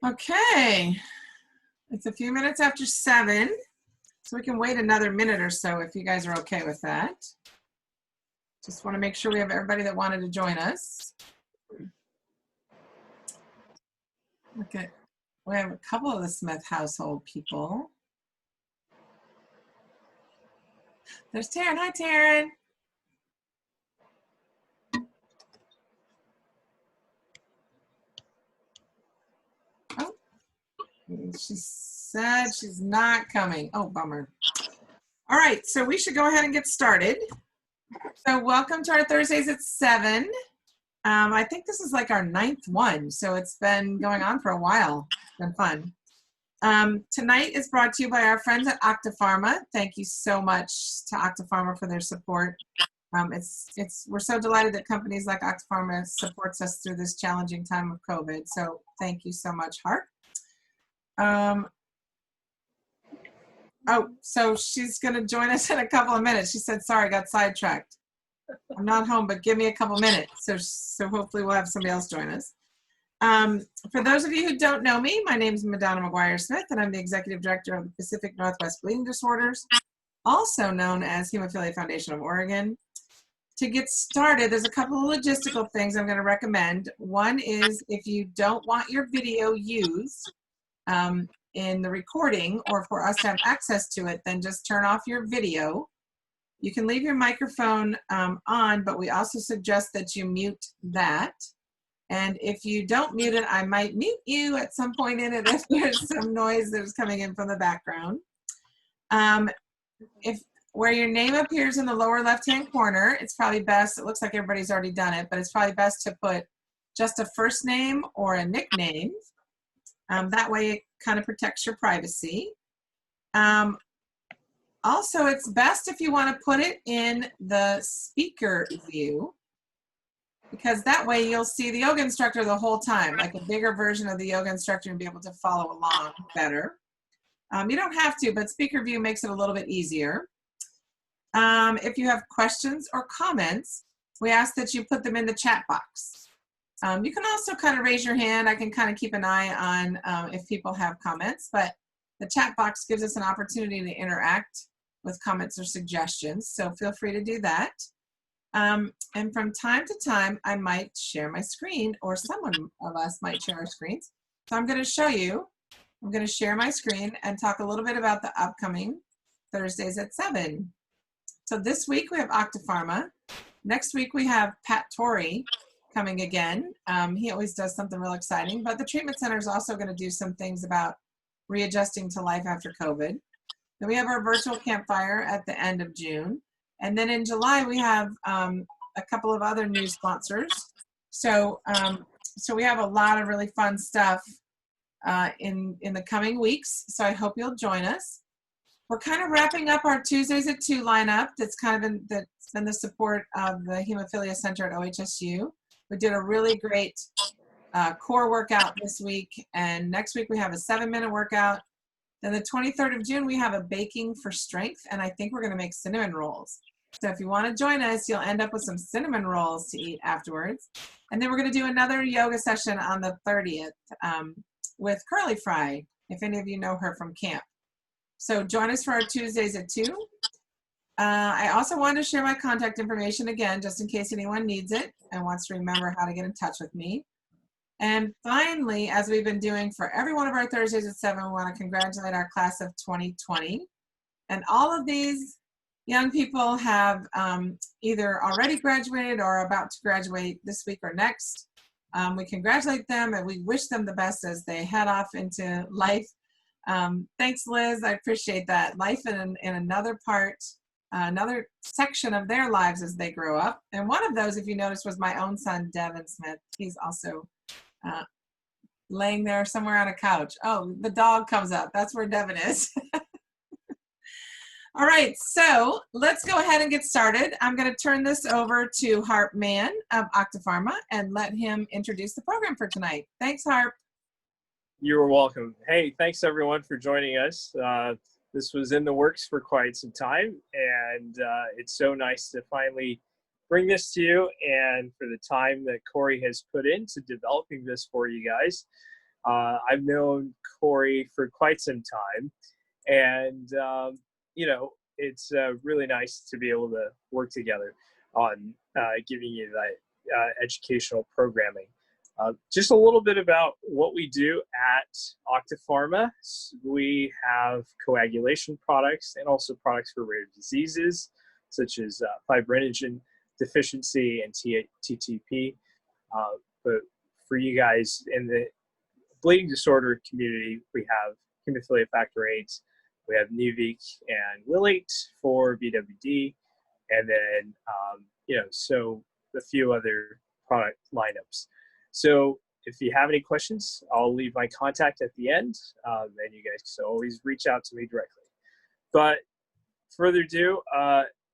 Okay, it's a few minutes after 7, so we can wait another minute or so if you guys are okay with that. Just want to make sure we have everybody that wanted to join us. Okay, we have a couple of the Smith household people. There's Taryn. Hi, Taryn. Oh, she said she's not coming. Oh, bummer. All right, so we should go ahead and get started. So welcome to our Thursdays at 7. I think this is like our 9th one, so it's been going on for a while. It's been fun. Tonight is brought to you by our friends at Octapharma. Thank you so much to Octapharma for their support. We're so delighted that companies like Octapharma supports us through this challenging time of COVID. So thank you so much, Harp. So she's going to join us in a couple of minutes. She said, sorry, I got sidetracked. I'm not home, but give me a couple minutes. So hopefully we'll have somebody else join us. For those of you who don't know me, my name is Madonna McGuire-Smith, and I'm the Executive Director of the Pacific Northwest Bleeding Disorders, also known as Hemophilia Foundation of Oregon. To get started, there's a couple of logistical things I'm going to recommend. One is if you don't want your video used in the recording or for us to have access to it, then just turn off your video. You can leave your microphone on, but we also suggest that you mute that. And if you don't mute it, I might mute you at some point in it if there's some noise that's coming in from the background. Where your name appears in the lower left-hand corner, it's probably best, it looks like everybody's already done it, but it's probably best to put just a first name or a nickname. That way it kind of protects your privacy. Also, it's best if you want to put it in the speaker view, because that way you'll see the yoga instructor the whole time, like a bigger version of the yoga instructor, and be able to follow along better. You don't have to, but speaker view makes it a little bit easier. If you have questions or comments, we ask that you put them in the chat box. You can also kind of raise your hand. I can kind of keep an eye on if people have comments, but the chat box gives us an opportunity to interact with comments or suggestions, so feel free to do that. And from time to time, I might share my screen, or someone of us might share our screens. So I'm going to show you. I'm going to share my screen and talk a little bit about the upcoming Thursdays at 7. So this week we have Octapharma. Next week we have Pat Torrey coming again. He always does something real exciting, but the treatment center is also going to do some things about readjusting to life after COVID. Then we have our virtual campfire at the end of June. And then in July, we have a couple of other new sponsors. So we have a lot of really fun stuff in the coming weeks. So I hope you'll join us. We're kind of wrapping up our Tuesdays at 2 lineup. That's been the support of the Hemophilia Center at OHSU. We did a really great core workout this week, and next week we have a 7-minute workout. Then the 23rd of June, we have a baking for strength, and I think we're going to make cinnamon rolls. So if you want to join us, you'll end up with some cinnamon rolls to eat afterwards. And then we're going to do another yoga session on the 30th with Curly Fry, if any of you know her from camp. So join us for our Tuesdays at 2. I also wanted to share my contact information again, just in case anyone needs it and wants to remember how to get in touch with me. And finally, as we've been doing for every one of our Thursdays at 7, we want to congratulate our class of 2020. And all of these young people have either already graduated or are about to graduate this week or next. We congratulate them and we wish them the best as they head off into life. Thanks, Liz. I appreciate that. Life in another part, another section of their lives as they grow up. And one of those, if you notice, was my own son, Devin Smith. He's also laying there somewhere on a couch. Oh, the dog comes up. That's where Devin is. All right, so let's go ahead and get started. I'm going to turn this over to Harp Mann of Octapharma and let him introduce the program for tonight. Thanks, Harp. You're welcome. Hey, thanks everyone for joining us. This was in the works for quite some time, and it's so nice to finally bring this to you and for the time that Corey has put into developing this for you guys. I've known Corey for quite some time, and you know, it's really nice to be able to work together on giving you that educational programming. Just a little bit about what we do at Octapharma. We have coagulation products and also products for rare diseases, such as fibrinogen deficiency and TTP. But for you guys in the bleeding disorder community, we have hemophilia factor 8, we have Nuvik and Wilate for BWD, and then, you know, so a few other product lineups. So if you have any questions, I'll leave my contact at the end, and you guys can always reach out to me directly. But further ado,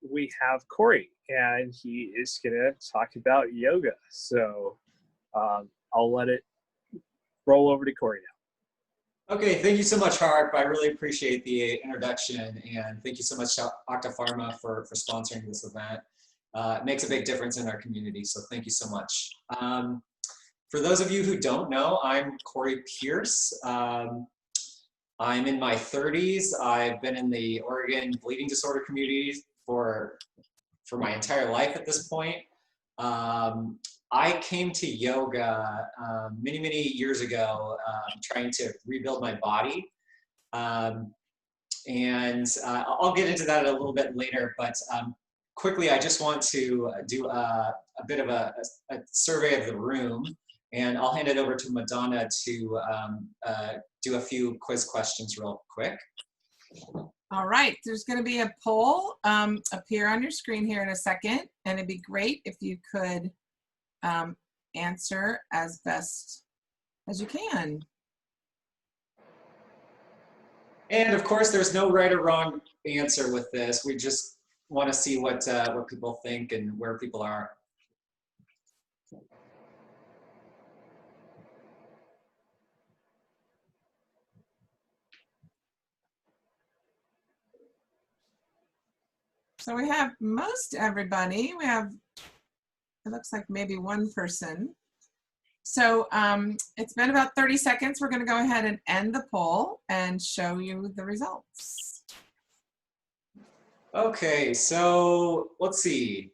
we have Corey, and he is going to talk about yoga. So I'll let it roll over to Corey now. Okay, thank you so much, Harp. I really appreciate the introduction, and thank you so much to Octapharma for sponsoring this event. It makes a big difference in our community, so thank you so much. For those of you who don't know, I'm Corey Pierce. I'm in my 30s. I've been in the Oregon bleeding disorder community for my entire life at this point. I came to yoga many years ago, trying to rebuild my body. And I'll get into that a little bit later, but quickly, I just want to do a bit of a survey of the room, and I'll hand it over to Madonna to do a few quiz questions real quick. All right, there's going to be a poll appear on your screen here in a second, and it'd be great if you could answer as best as you can. And of course, there's no right or wrong answer with this. We just want to see what people think and where people are. So we have most everybody. We have, it looks like maybe one person. So it's been about 30 seconds. We're going to go ahead and end the poll and show you the results. Okay, so let's see.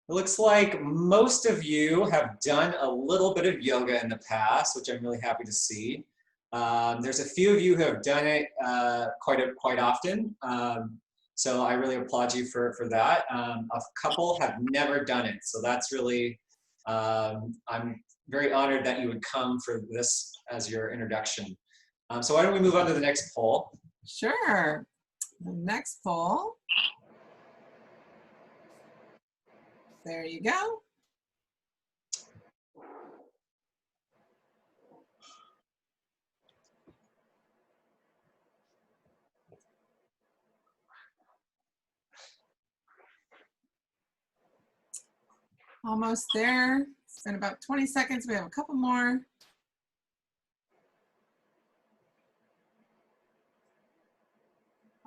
It looks like most of you have done a little bit of yoga in the past, which I'm really happy to see. There's a few of you who have done it quite often. So I really applaud you for that. A couple have never done it. So that's really, I'm very honored that you would come for this as your introduction. So why don't we move on to the next poll? Sure. The next poll. There you go. Almost there. It's been about 20 seconds. We have a couple more.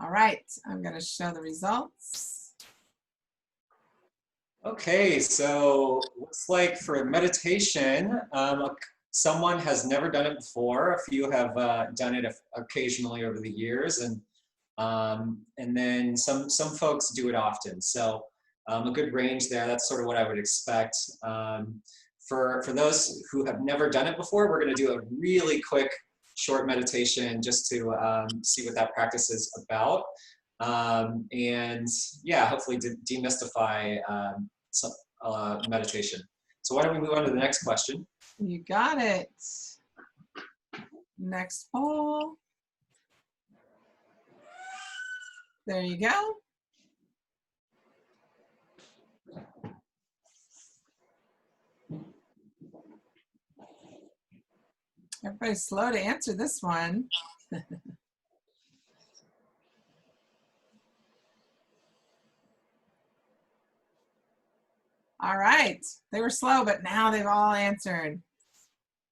All right, I'm going to show the results. Okay, so looks like for meditation, someone has never done it before. A few have done it occasionally over the years, and then some folks do it often. So a good range there. That's sort of what I would expect. For those who have never done it before, we're going to do a really quick, short meditation just to see what that practice is about. And yeah, hopefully demystify meditation. So why don't we move on to the next question? You got it. Next poll. There you go. Everybody's slow to answer this one. All right, they were slow, but now they've all answered.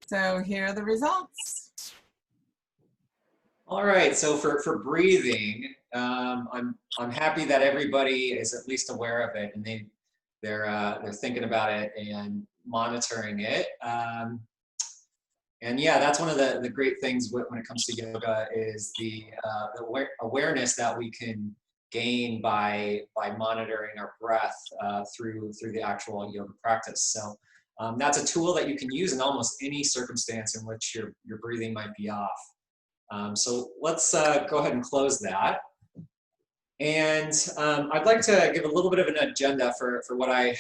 So here are the results. All right, so for breathing, I'm happy that everybody is at least aware of it, and they're thinking about it and monitoring it. And yeah, that's one of the great things when it comes to yoga is the awareness that we can gain by monitoring our breath through the actual yoga practice. So that's a tool that you can use in almost any circumstance in which your breathing might be off. So let's go ahead and close that. And I'd like to give a little bit of an agenda for what I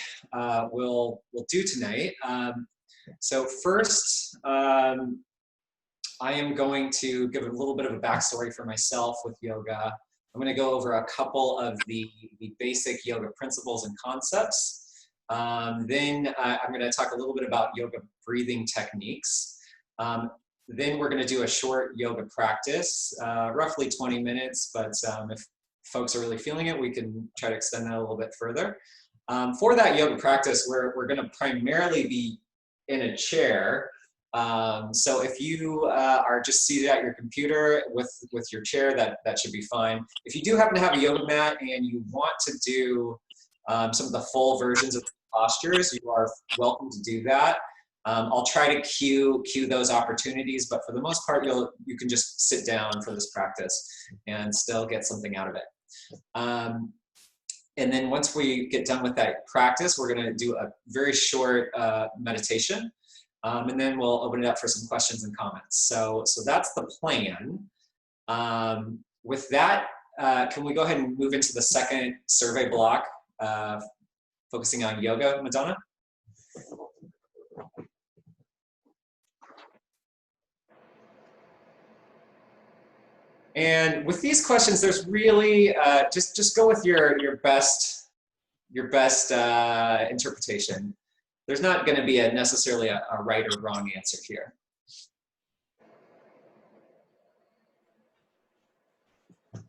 will do tonight. So first, I am going to give a little bit of a backstory for myself with yoga. I'm going to go over a couple of the basic yoga principles and concepts. Then I'm going to talk a little bit about yoga breathing techniques. Then we're going to do a short yoga practice, roughly 20 minutes, but if folks are really feeling it, we can try to extend that a little bit further. For that yoga practice, we're going to primarily be in a chair. So if you are just seated at your computer with your chair, that should be fine. If you do happen to have a yoga mat and you want to do some of the full versions of the postures, you are welcome to do that. I'll try to cue those opportunities, but for the most part, you can just sit down for this practice and still get something out of it. And then once we get done with that practice, we're going to do a very short meditation, and then we'll open it up for some questions and comments. So that's the plan. With that, can we go ahead and move into the second survey block, focusing on yoga, Madonna? And with these questions, there's really just go with your best interpretation. There's not going to be necessarily a right or wrong answer here.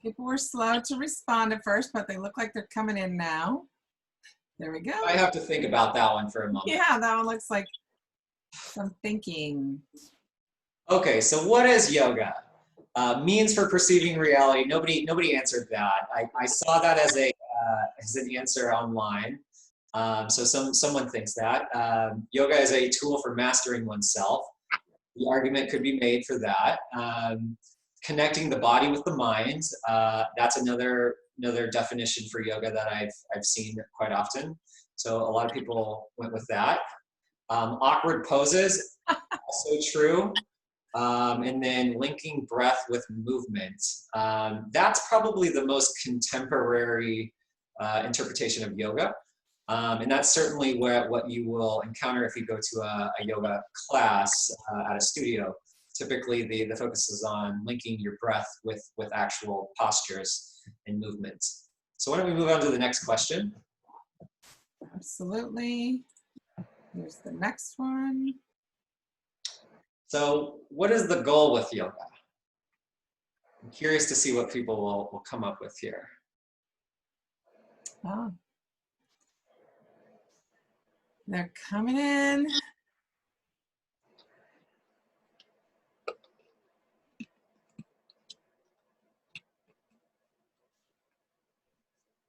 People were slow to respond at first, but they look like they're coming in now. There we go. I have to think about that one for a moment. Yeah, that one looks like some thinking. Okay, so what is yoga? Means for perceiving reality. Nobody answered that. I saw that as an answer online. So someone thinks that. Yoga is a tool for mastering oneself. The argument could be made for that. Connecting the body with the mind. That's another definition for yoga that I've seen quite often. So a lot of people went with that. Awkward poses, also true. And then linking breath with movement. That's probably the most contemporary interpretation of yoga. And that's certainly what you will encounter if you go to a yoga class at a studio. Typically, the focus is on linking your breath with actual postures and movements. So why don't we move on to the next question? Absolutely. Here's the next one. So what is the goal with yoga? I'm curious to see what people will come up with here. Oh. They're coming in.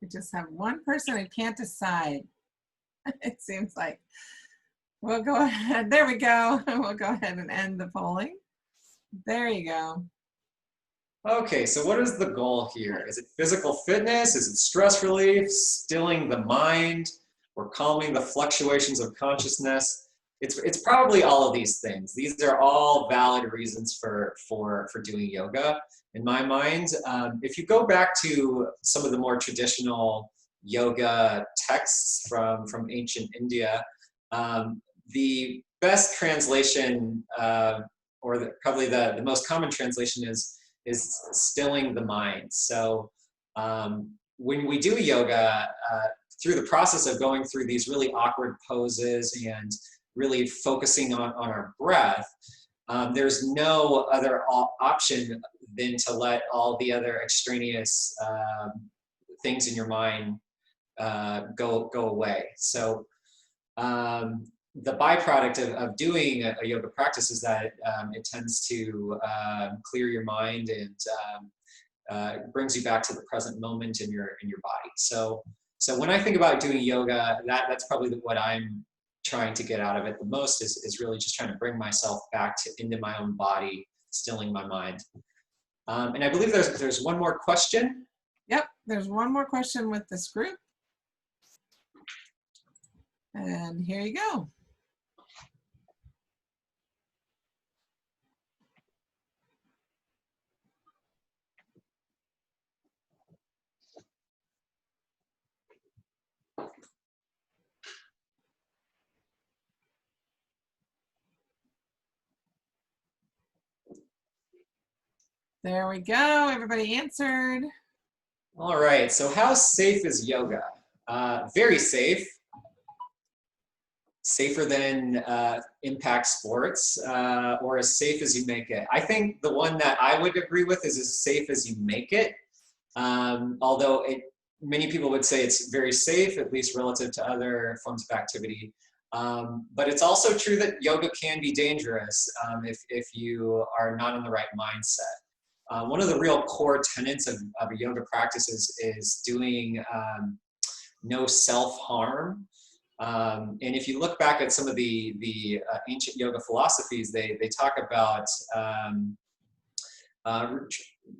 We just have one person who can't decide. It seems like. We'll go ahead. There we go. We'll go ahead and end the polling. There you go. Okay, so what is the goal here? Is it physical fitness? Is it stress relief? Stilling the mind? Or calming the fluctuations of consciousness? It's probably all of these things. These are all valid reasons for doing yoga, in my mind. If you go back to some of the more traditional yoga texts from ancient India, the best translation, probably the most common translation is stilling the mind. So when we do yoga, through the process of going through these really awkward poses and really focusing on our breath, there's no other option than to let all the other extraneous things in your mind go away. So the byproduct of doing a yoga practice is that it tends to clear your mind and brings you back to the present moment in your body. So when I think about doing yoga, that's probably what I'm trying to get out of it the most is really just trying to bring myself back into my own body, stilling my mind. And I believe there's one more question. Yep, there's one more question with this group. And here you go. There we go. Everybody answered. All right. So how safe is yoga? Very safe. Safer than impact sports, or as safe as you make it. I think the one that I would agree with is as safe as you make it. Although many people would say it's very safe, at least relative to other forms of activity. But it's also true that yoga can be dangerous if you are not in the right mindset. One of the real core tenets of a yoga practice is doing no self-harm. And if you look back at some of the ancient yoga philosophies, they talk about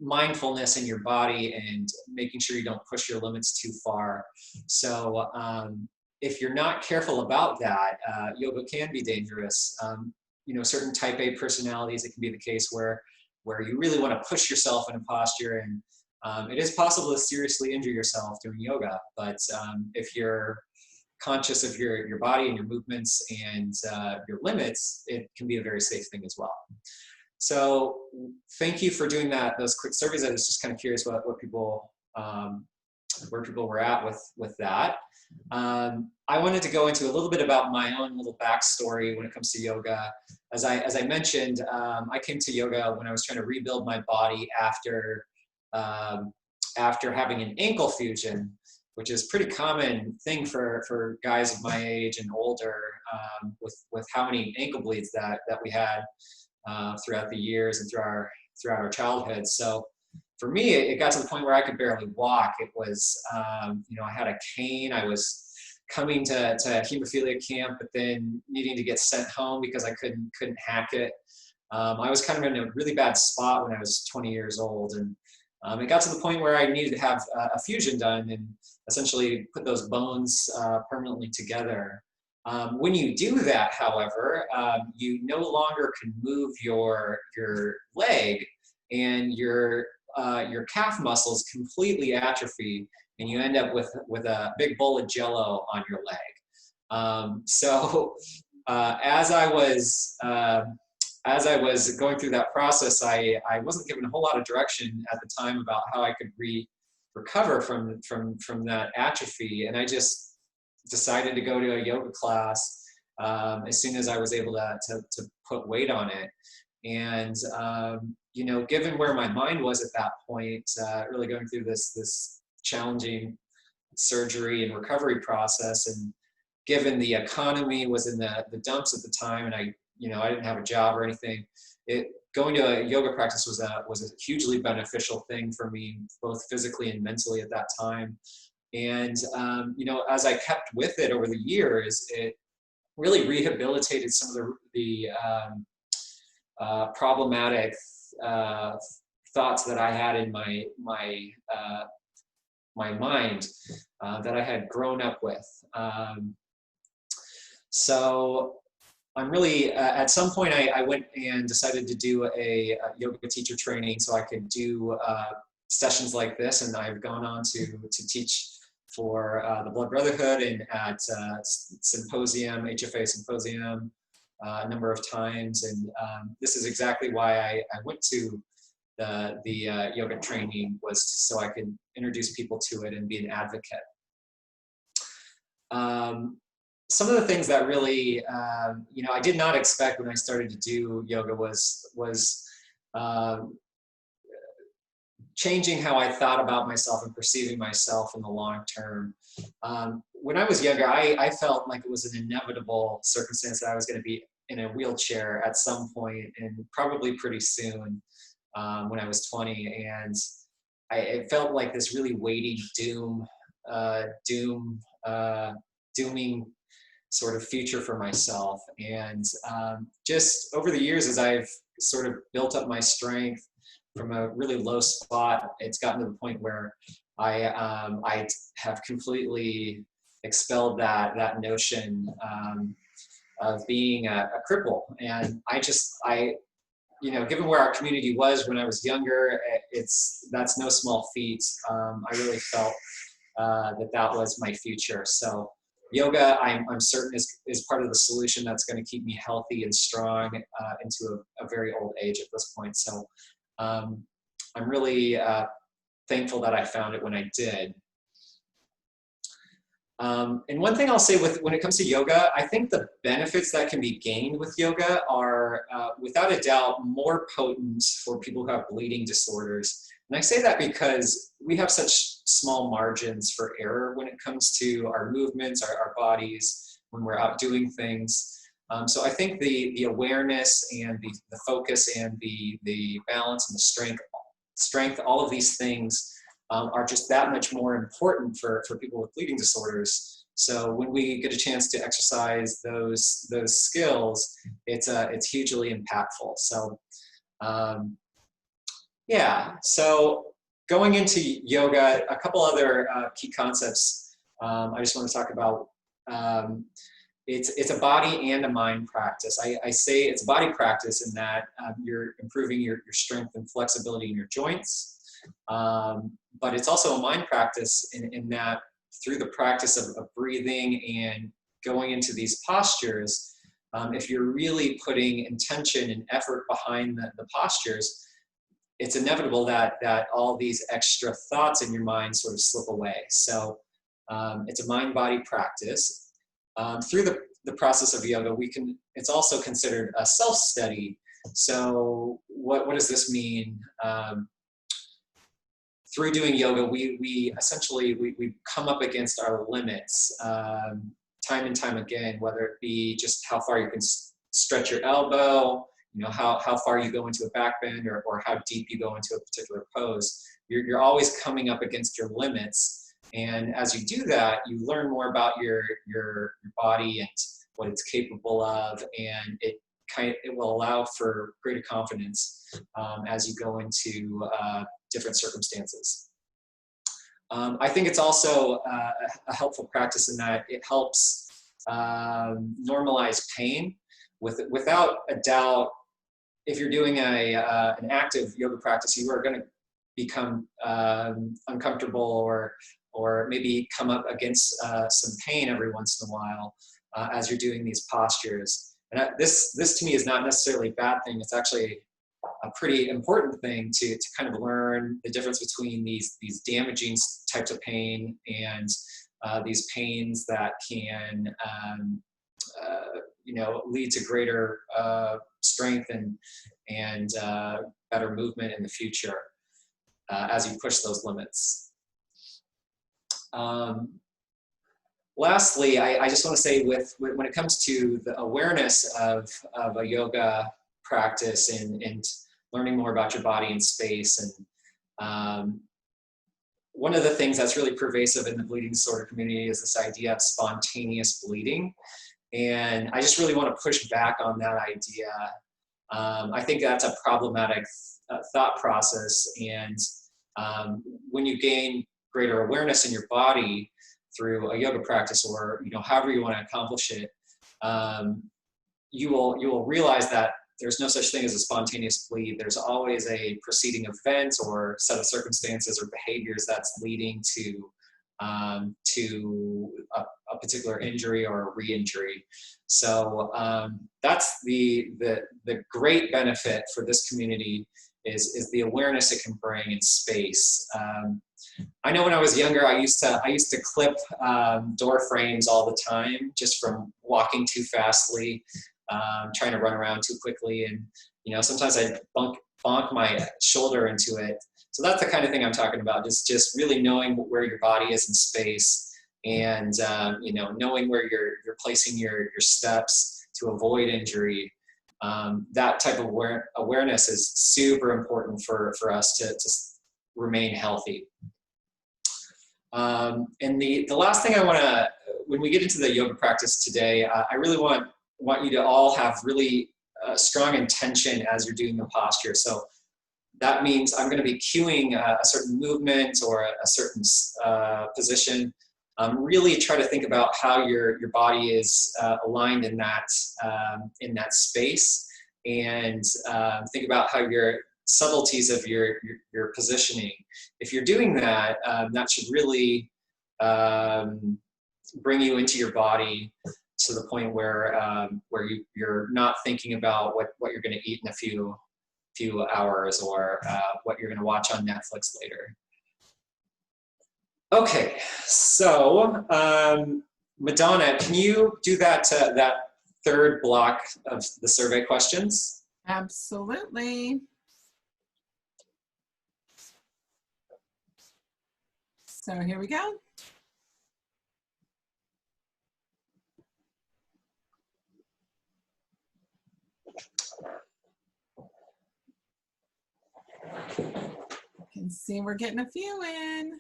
mindfulness in your body and making sure you don't push your limits too far. So if you're not careful about that, yoga can be dangerous. Certain type A personalities, it can be the case where you really want to push yourself in a posture, and it is possible to seriously injure yourself doing yoga. But if you're conscious of your body and your movements and your limits, it can be a very safe thing as well. So thank you for doing those quick surveys. I was just kind of curious what people where people were at with that. I wanted to go into a little bit about my own little backstory when it comes to yoga. As I mentioned, I came to yoga when I was trying to rebuild my body after having an ankle fusion, which is a pretty common thing for guys of my age and older, with how many ankle bleeds that we had throughout the years and throughout our childhood. So for me, it got to the point where I could barely walk. It was, I had a cane. I was coming to hemophilia camp, but then needing to get sent home because I couldn't hack it. I was kind of in a really bad spot when I was 20 years old, and it got to the point where I needed to have a fusion done and essentially put those bones permanently together. When you do that, however, you no longer can move your leg, and your calf muscles completely atrophy, and you end up with a big bowl of Jello on your leg. So as I was going through that process, I wasn't given a whole lot of direction at the time about how I could recover from that atrophy, and I just decided to go to a yoga class as soon as I was able to put weight on it. And given where my mind was at that point, really going through this challenging surgery and recovery process, and given the economy was in the dumps at the time, and I didn't have a job or anything, going to a yoga practice was a hugely beneficial thing for me, both physically and mentally at that time. And as I kept with it over the years, it really rehabilitated some of the problematic thoughts that I had in my mind that I had grown up with. So I'm really, at some point I went and decided to do a yoga teacher training so I could do sessions like this, and I've gone on to teach for the Blood Brotherhood and at symposium, HFA symposium, a number of times. And this is exactly why I went to the yoga training, was so I could introduce people to it and be an advocate. Some of the things that really, I did not expect when I started to do yoga was changing how I thought about myself and perceiving myself in the long term. When I was younger, I felt like it was an inevitable circumstance that I was going to be in a wheelchair at some point, and probably pretty soon, when I was 20. And it felt like this really weighty dooming sort of future for myself. And just over the years, as I've sort of built up my strength from a really low spot, it's gotten to the point where I have completely expelled that notion of being a cripple. And you know, given where our community was when I was younger, that's no small feat. I really felt that was my future. So yoga, I'm certain is part of the solution that's going to keep me healthy and strong into a very old age at this point. So I'm really thankful that I found it when I did. And one thing I'll say when it comes to yoga, I think the benefits that can be gained with yoga are without a doubt more potent for people who have bleeding disorders. And I say that because we have such small margins for error when it comes to our movements, our bodies, when we're out doing things. So I think the awareness and the focus and the balance and the strength, all of these things are just that much more important for people with bleeding disorders. So when we get a chance to exercise those skills, it's hugely impactful. So yeah, so going into yoga, a couple other key concepts I just want to talk about. It's a body and a mind practice. I say it's a body practice in that you're improving your strength and flexibility in your joints. But it's also a mind practice in that through the practice of breathing and going into these postures, if you're really putting intention and effort behind the postures, it's inevitable that all these extra thoughts in your mind sort of slip away. So it's a mind-body practice. Through the process of yoga, it's also considered a self-study. So what does this mean? Through doing yoga, we essentially come up against our limits time and time again, whether it be just how far you can stretch your elbow, you know, how far you go into a back bend, or how deep you go into a particular pose. You're always coming up against your limits. And as you do that, you learn more about your body and what it's capable of, and it will allow for greater confidence as you go into different circumstances. I think it's also a helpful practice in that it helps normalize pain. Without a doubt, if you're doing an active yoga practice, you are going to become uncomfortable or maybe come up against some pain every once in a while as you're doing these postures. And this to me is not necessarily a bad thing. It's actually a pretty important thing to kind of learn the difference between these damaging types of pain and these pains that can you know, lead to greater strength and better movement in the future as you push those limits. Lastly, I just want to say when it comes to the awareness of a yoga practice and learning more about your body and space, and one of the things that's really pervasive in the bleeding disorder community is this idea of spontaneous bleeding. And I just really want to push back on that idea. I think that's a problematic thought process. And when you gain greater awareness in your body through a yoga practice, or however you want to accomplish it, you will realize that there's no such thing as a spontaneous bleed. There's always a preceding event or set of circumstances or behaviors that's leading to a particular injury or a re-injury. So that's the great benefit for this community is the awareness it can bring in space. I know when I was younger, I used to clip door frames all the time just from walking too fastly, trying to run around too quickly, and sometimes I'd bonk my shoulder into it. So that's the kind of thing I'm talking about. Just really knowing where your body is in space, and knowing where you're placing your steps to avoid injury. That type of awareness is super important for us to remain healthy. And the last thing I want to, when we get into the yoga practice today, I really want you to all have really strong intention as you're doing the posture. So that means I'm going to be cueing a certain movement or a certain position. Really try to think about how your body is aligned in that space, and think about how your subtleties of your positioning. If you're doing that, that should really bring you into your body to the point where you're not thinking about what you're going to eat in a few hours, or what you're going to watch on Netflix later. Okay, so Madonna, can you do that third block of the survey questions? Absolutely. So here we go. You can see we're getting a few in.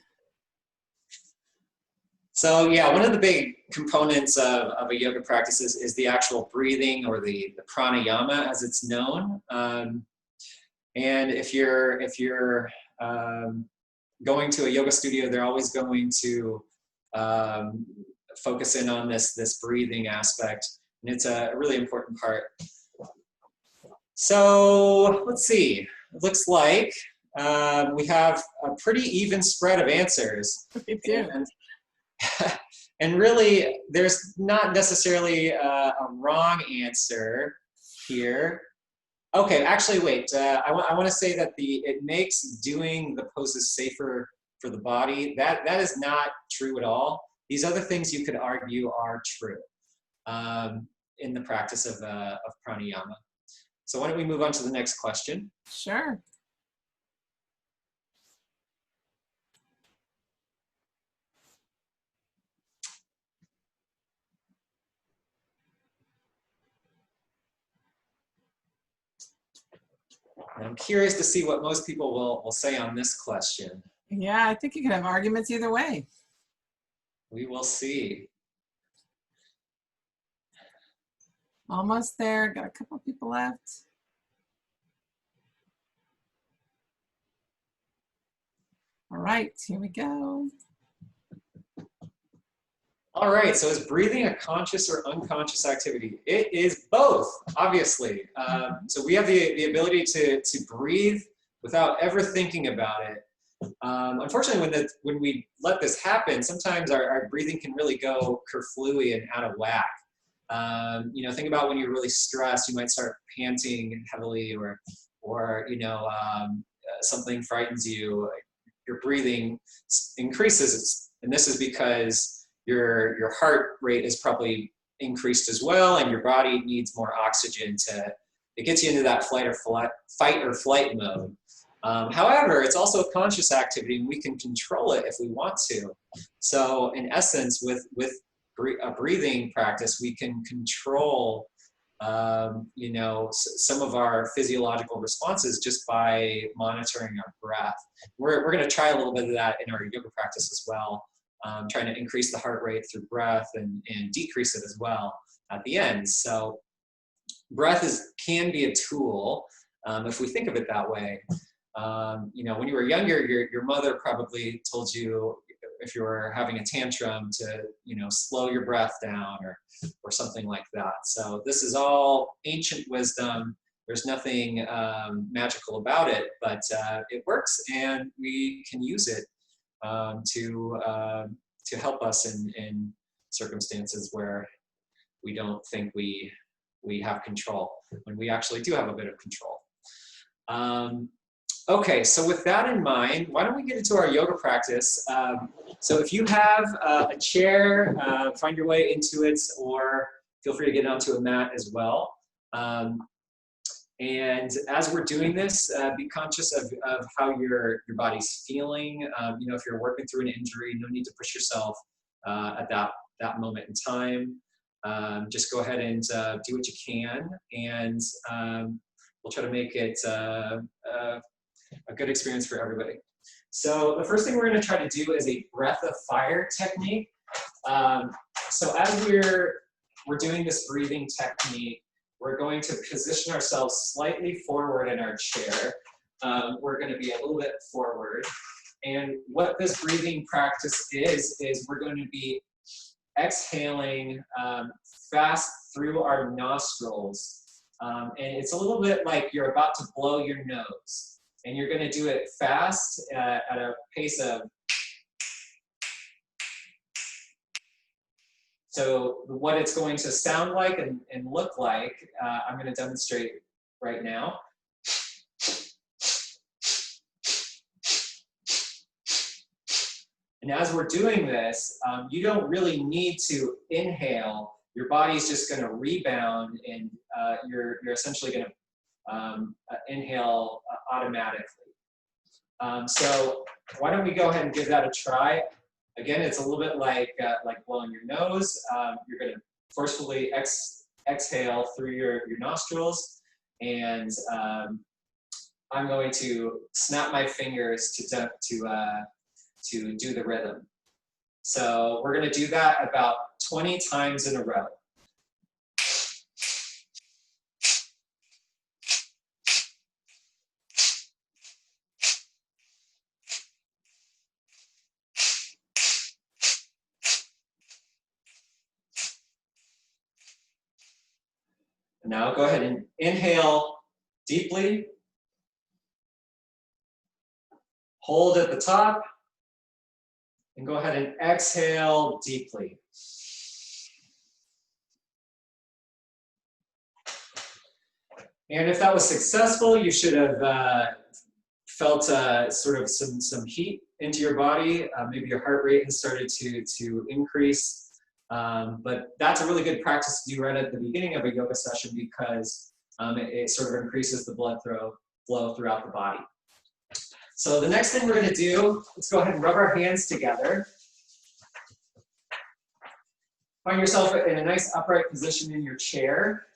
So yeah, one of the big components of a yoga practice is the actual breathing, or the pranayama as it's known. And if you're going to a yoga studio, they're always going to focus in on this breathing aspect, and it's a really important part. So let's see, it looks like we have a pretty even spread of answers. We do. And really, there's not necessarily a wrong answer here. Okay, actually, wait. I want to say that it makes doing the poses safer for the body. That is not true at all. These other things you could argue are true in the practice of pranayama. So why don't we move on to the next question? Sure. And I'm curious to see what most people will say on this question. Yeah, I think you can have arguments either way. We will see. Almost there. Got a couple people left. All right, here we go. All right, so is breathing a conscious or unconscious activity? It is both, obviously. So we have the ability to breathe without ever thinking about it. Unfortunately, when we let this happen, sometimes our breathing can really go kerflooey and out of whack. Think about when you're really stressed, you might start panting heavily, or something frightens you, your breathing increases, and this is because your heart rate is probably increased as well, and your body needs more oxygen it gets you into that fight or flight mode. However, it's also a conscious activity, and we can control it if we want to. So in essence, with a breathing practice, we can control some of our physiological responses just by monitoring our breath. We're going to try a little bit of that in our yoga practice as well, trying to increase the heart rate through breath and decrease it as well at the end. So breath can be a tool if we think of it that way. When you were younger, your mother probably told you, if you were having a tantrum, to slow your breath down or something like that. So this is all ancient wisdom. There's nothing magical about it, but it works, and we can use it to help us in circumstances where we don't think we have control, when we actually do have a bit of control. Okay, so with that in mind, why don't we get into our yoga practice? So if you have a chair, find your way into it, or feel free to get onto a mat as well. And as we're doing this, be conscious of how your body's feeling. If you're working through an injury, no need to push yourself at that moment in time. Just go ahead and do what you can, and we'll try to make it a a good experience for everybody. So the first thing we're going to try to do is a breath of fire technique. So as we're doing this breathing technique, we're going to position ourselves slightly forward in our chair. We're going to be a little bit forward. And what this breathing practice is we're going to be exhaling fast through our nostrils. And it's a little bit like you're about to blow your nose. And you're going to do it fast at a pace of. So what it's going to sound like and look like, I'm going to demonstrate right now. And as we're doing this, you don't really need to inhale. Your body's just going to rebound, and you're essentially going to inhale automatically. So why don't we go ahead and give that a try? Again, it's a little bit like blowing your nose. You're going to forcefully exhale through your nostrils, and I'm going to snap my fingers to do the rhythm. So we're going to do that about 20 times in a row. Now go ahead and inhale deeply. Hold at the top. And go ahead and exhale deeply. And if that was successful, you should have felt sort of some heat into your body. Maybe your heart rate has started to increase. But that's a really good practice to do right at the beginning of a yoga session because it sort of increases the blood flow throughout the body. So the next thing we're going to do, let's go ahead and rub our hands together. Find yourself in a nice upright position in your chair.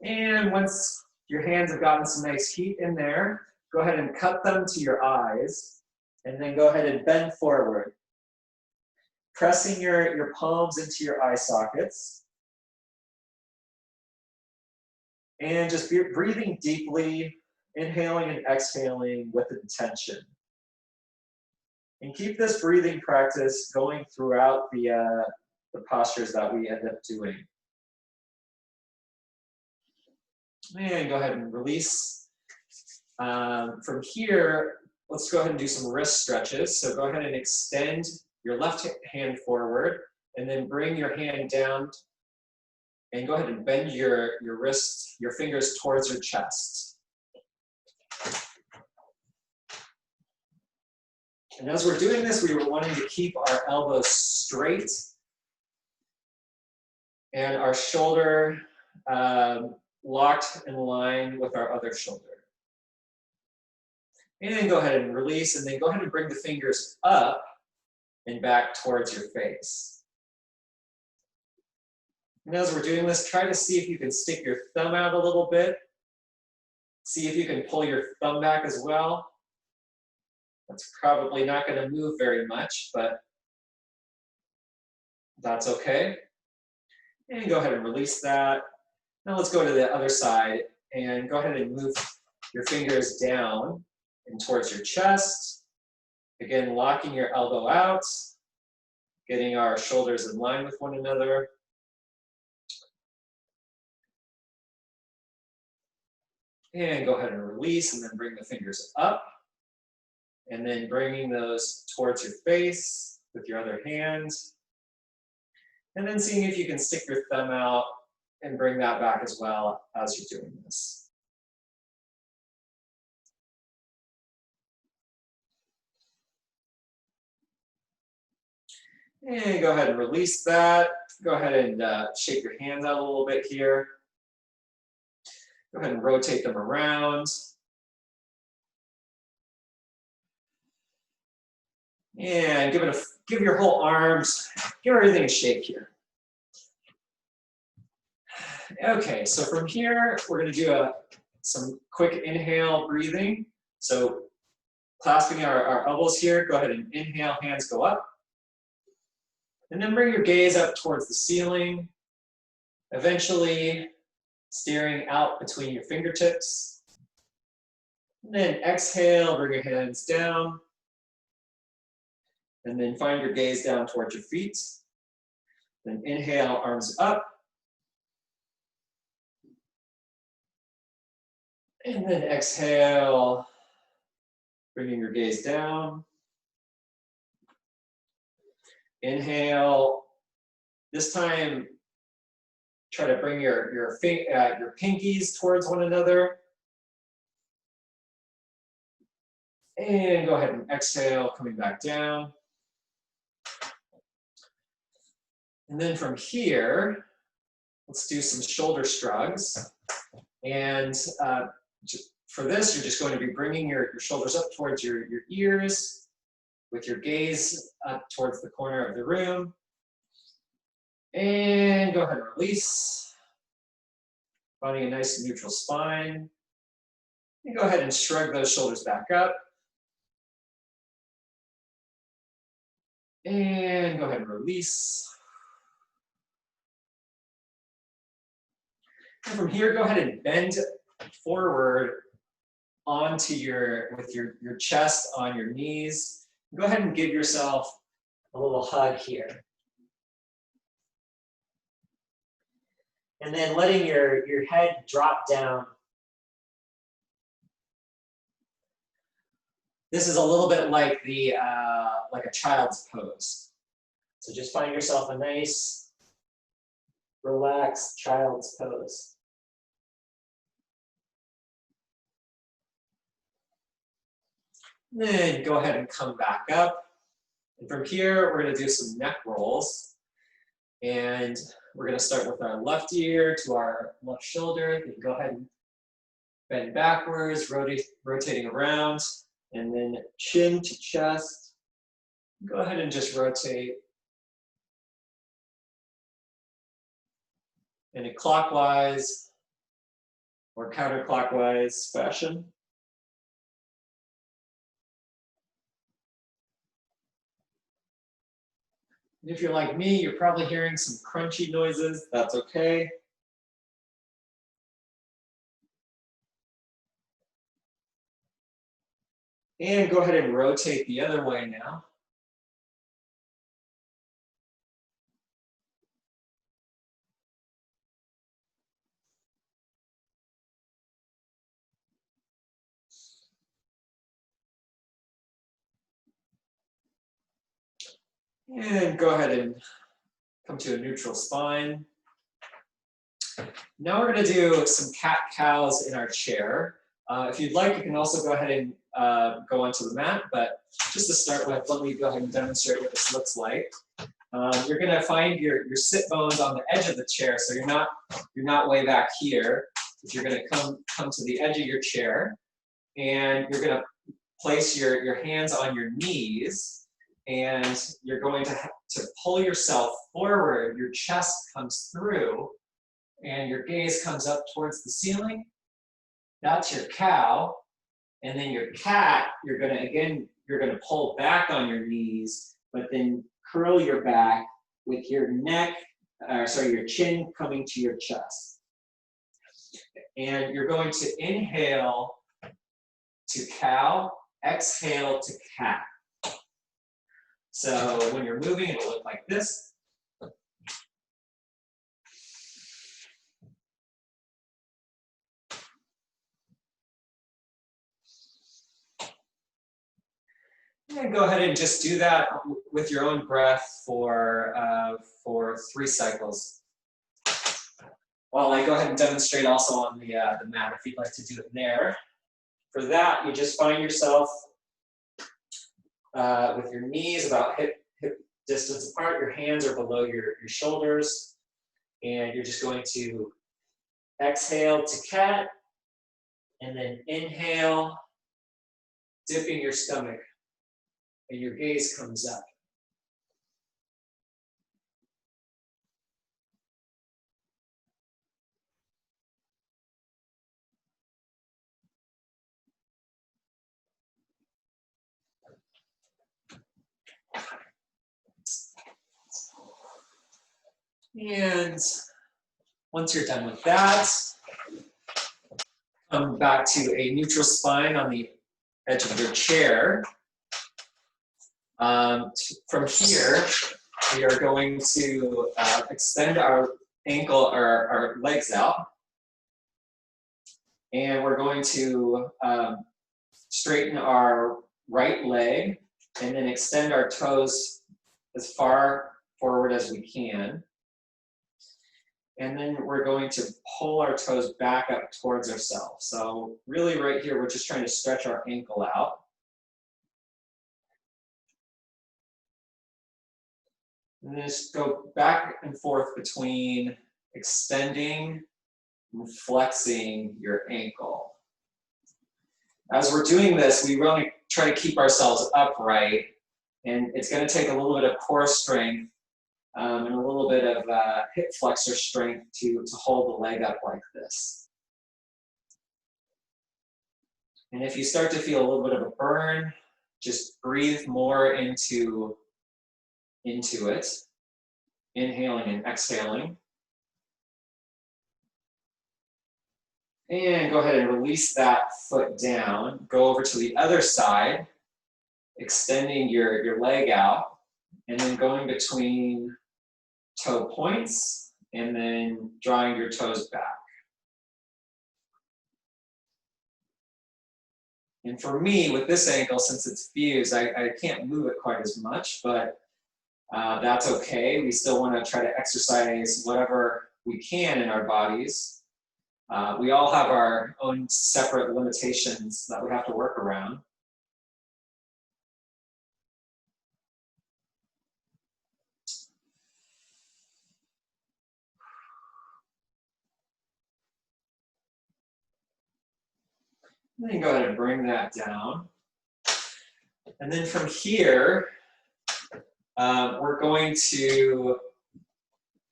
And once your hands have gotten some nice heat in there, go ahead and cup them to your eyes. And then go ahead and bend forward. Pressing your palms into your eye sockets. And just breathing deeply, inhaling and exhaling with intention. And keep this breathing practice going throughout the postures that we end up doing. And go ahead and release. From here, let's go ahead and do some wrist stretches. So go ahead and extend your left hand forward, and then bring your hand down, and go ahead and bend your wrist, your fingers towards your chest. And as we're doing this, we were wanting to keep our elbows straight and our shoulder locked in line with our other shoulder. And then go ahead and release, and then go ahead and bring the fingers up and back towards your face. And as we're doing this, try to see if you can stick your thumb out a little bit. See if you can pull your thumb back as well. That's probably not going to move very much, but that's okay. And go ahead and release that. Now let's go to the other side and go ahead and move your fingers down and towards your chest. Again, locking your elbow out, getting our shoulders in line with one another. And go ahead and release, and then bring the fingers up. And then bringing those towards your face with your other hand. And then seeing if you can stick your thumb out and bring that back as well as you're doing this. And go ahead and release that. Go ahead and shake your hands out a little bit here. Go ahead and rotate them around. And give your whole arms, give everything a shake here. Okay, so from here, we're going to do some quick inhale breathing. So Clasping our elbows here, go ahead and inhale, hands go up. And then bring your gaze up towards the ceiling, eventually staring out between your fingertips. And then exhale, bring your hands down. And then find your gaze down towards your feet. Then inhale, arms up. And then exhale, bringing your gaze down. Inhale. This time, try to bring your pinkies towards one another. And go ahead and exhale, coming back down. And then from here, let's do some shoulder shrugs. And for this, you're just going to be bringing your shoulders up towards your ears with your gaze up towards the corner of the room. And go ahead and release. Finding a nice neutral spine. And go ahead and shrug those shoulders back up. And go ahead and release. And from here, go ahead and bend forward onto with your chest on your knees. Go ahead and give yourself a little hug here. And then letting your head drop down. This is a little bit like like a child's pose. So just find yourself a nice, relaxed child's pose. Then go ahead and come back up. And from here, we're going to do some neck rolls. And we're going to start with our left ear to our left shoulder. Then go ahead and bend backwards, rotating around. And then chin to chest. Go ahead and just rotate in a clockwise or counterclockwise fashion. And if you're like me, you're probably hearing some crunchy noises. That's okay. And go ahead and rotate the other way now. And go ahead and come to a neutral spine. Now we're going to do some cat-cows in our chair. If you'd like, you can also go ahead and go onto the mat, but just to start with, let me go ahead and demonstrate what this looks like. You're going to find your sit bones on the edge of the chair, so you're not way back here. If you're going to come to the edge of your chair, and you're going to place your hands on your knees, and you're going to pull yourself forward. Your chest comes through, and your gaze comes up towards the ceiling. That's your cow. And then your cat, you're gonna pull back on your knees, but then curl your back with your your chin coming to your chest. And you're going to inhale to cow, exhale to cat. So when you're moving, it'll look like this. And go ahead and just do that with your own breath for 3 cycles. While I go ahead and demonstrate also on the mat, if you'd like to do it there. For that, you just find yourself with your knees about hip distance apart. Your hands are below your shoulders. And you're just going to exhale to cat. And then inhale, dipping your stomach. And your gaze comes up. And once you're done with that, come back to a neutral spine on the edge of your chair. From here, we are going to extend our ankle, our legs out. And we're going to straighten our right leg and then extend our toes as far forward as we can. And then we're going to pull our toes back up towards ourselves. So really right here, we're just trying to stretch our ankle out. And then just go back and forth between extending and flexing your ankle. As we're doing this, we really try to keep ourselves upright, and it's going to take a little bit of core strength and a little bit of hip flexor strength to hold the leg up like this. And if you start to feel a little bit of a burn, just breathe more into it, inhaling and exhaling. And go ahead and release that foot down. Go over to the other side, extending your leg out, and then going between toe points, and then drawing your toes back. And for me, with this ankle, since it's fused, I can't move it quite as much, but that's okay. We still want to try to exercise whatever we can in our bodies. We all have our own separate limitations that we have to work around. Then go ahead and bring that down. And then from here, we're going to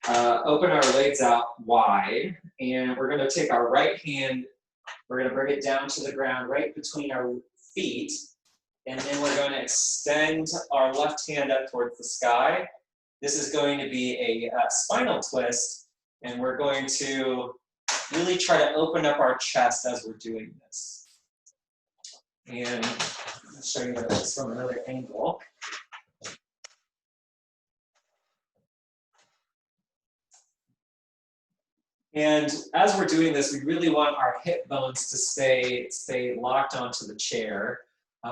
open our legs out wide, and we're going to take our right hand, we're going to bring it down to the ground right between our feet, and then we're going to extend our left hand up towards the sky. This is going to be a spinal twist, and we're going to really try to open up our chest as we're doing this. And I'll show you this from another angle. And as we're doing this, we really want our hip bones to stay locked onto the chair.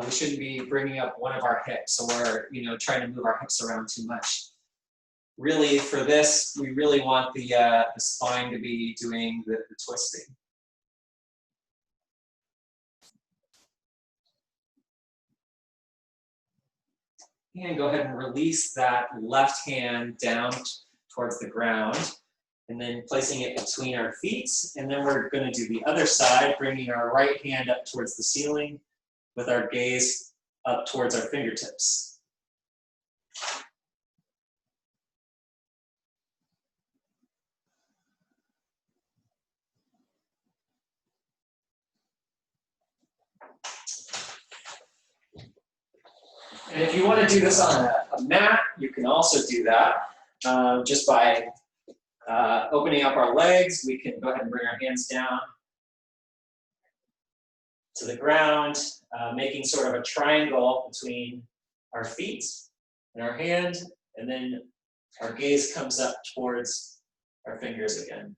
We shouldn't be bringing up one of our hips or trying to move our hips around too much. Really, for this, we really want the spine to be doing the twisting. And go ahead and release that left hand down towards the ground, and then placing it between our feet. And then we're going to do the other side, bringing our right hand up towards the ceiling with our gaze up towards our fingertips. And if you want to do this on a mat, you can also do that just by opening up our legs. We can go ahead and bring our hands down to the ground, making sort of a triangle between our feet and our hand, and then our gaze comes up towards our fingers again.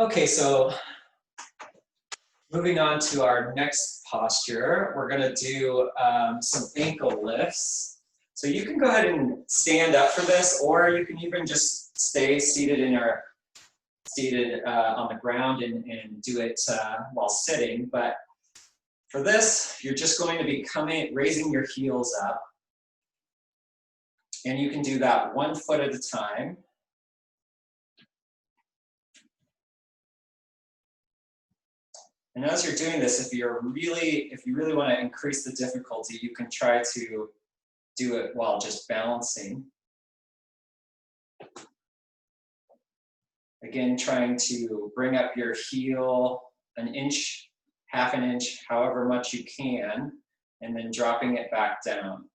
Okay, so moving on to our next posture, we're going to do some ankle lifts. So you can go ahead and stand up for this, or you can even just stay seated on the ground and do it while sitting. But for this, you're just going to be raising your heels up, and you can do that 1 foot at a time. And as you're doing this, if you really want to increase the difficulty, you can try to do it while just balancing. Again, trying to bring up your heel an inch, half an inch, however much you can, and then dropping it back down.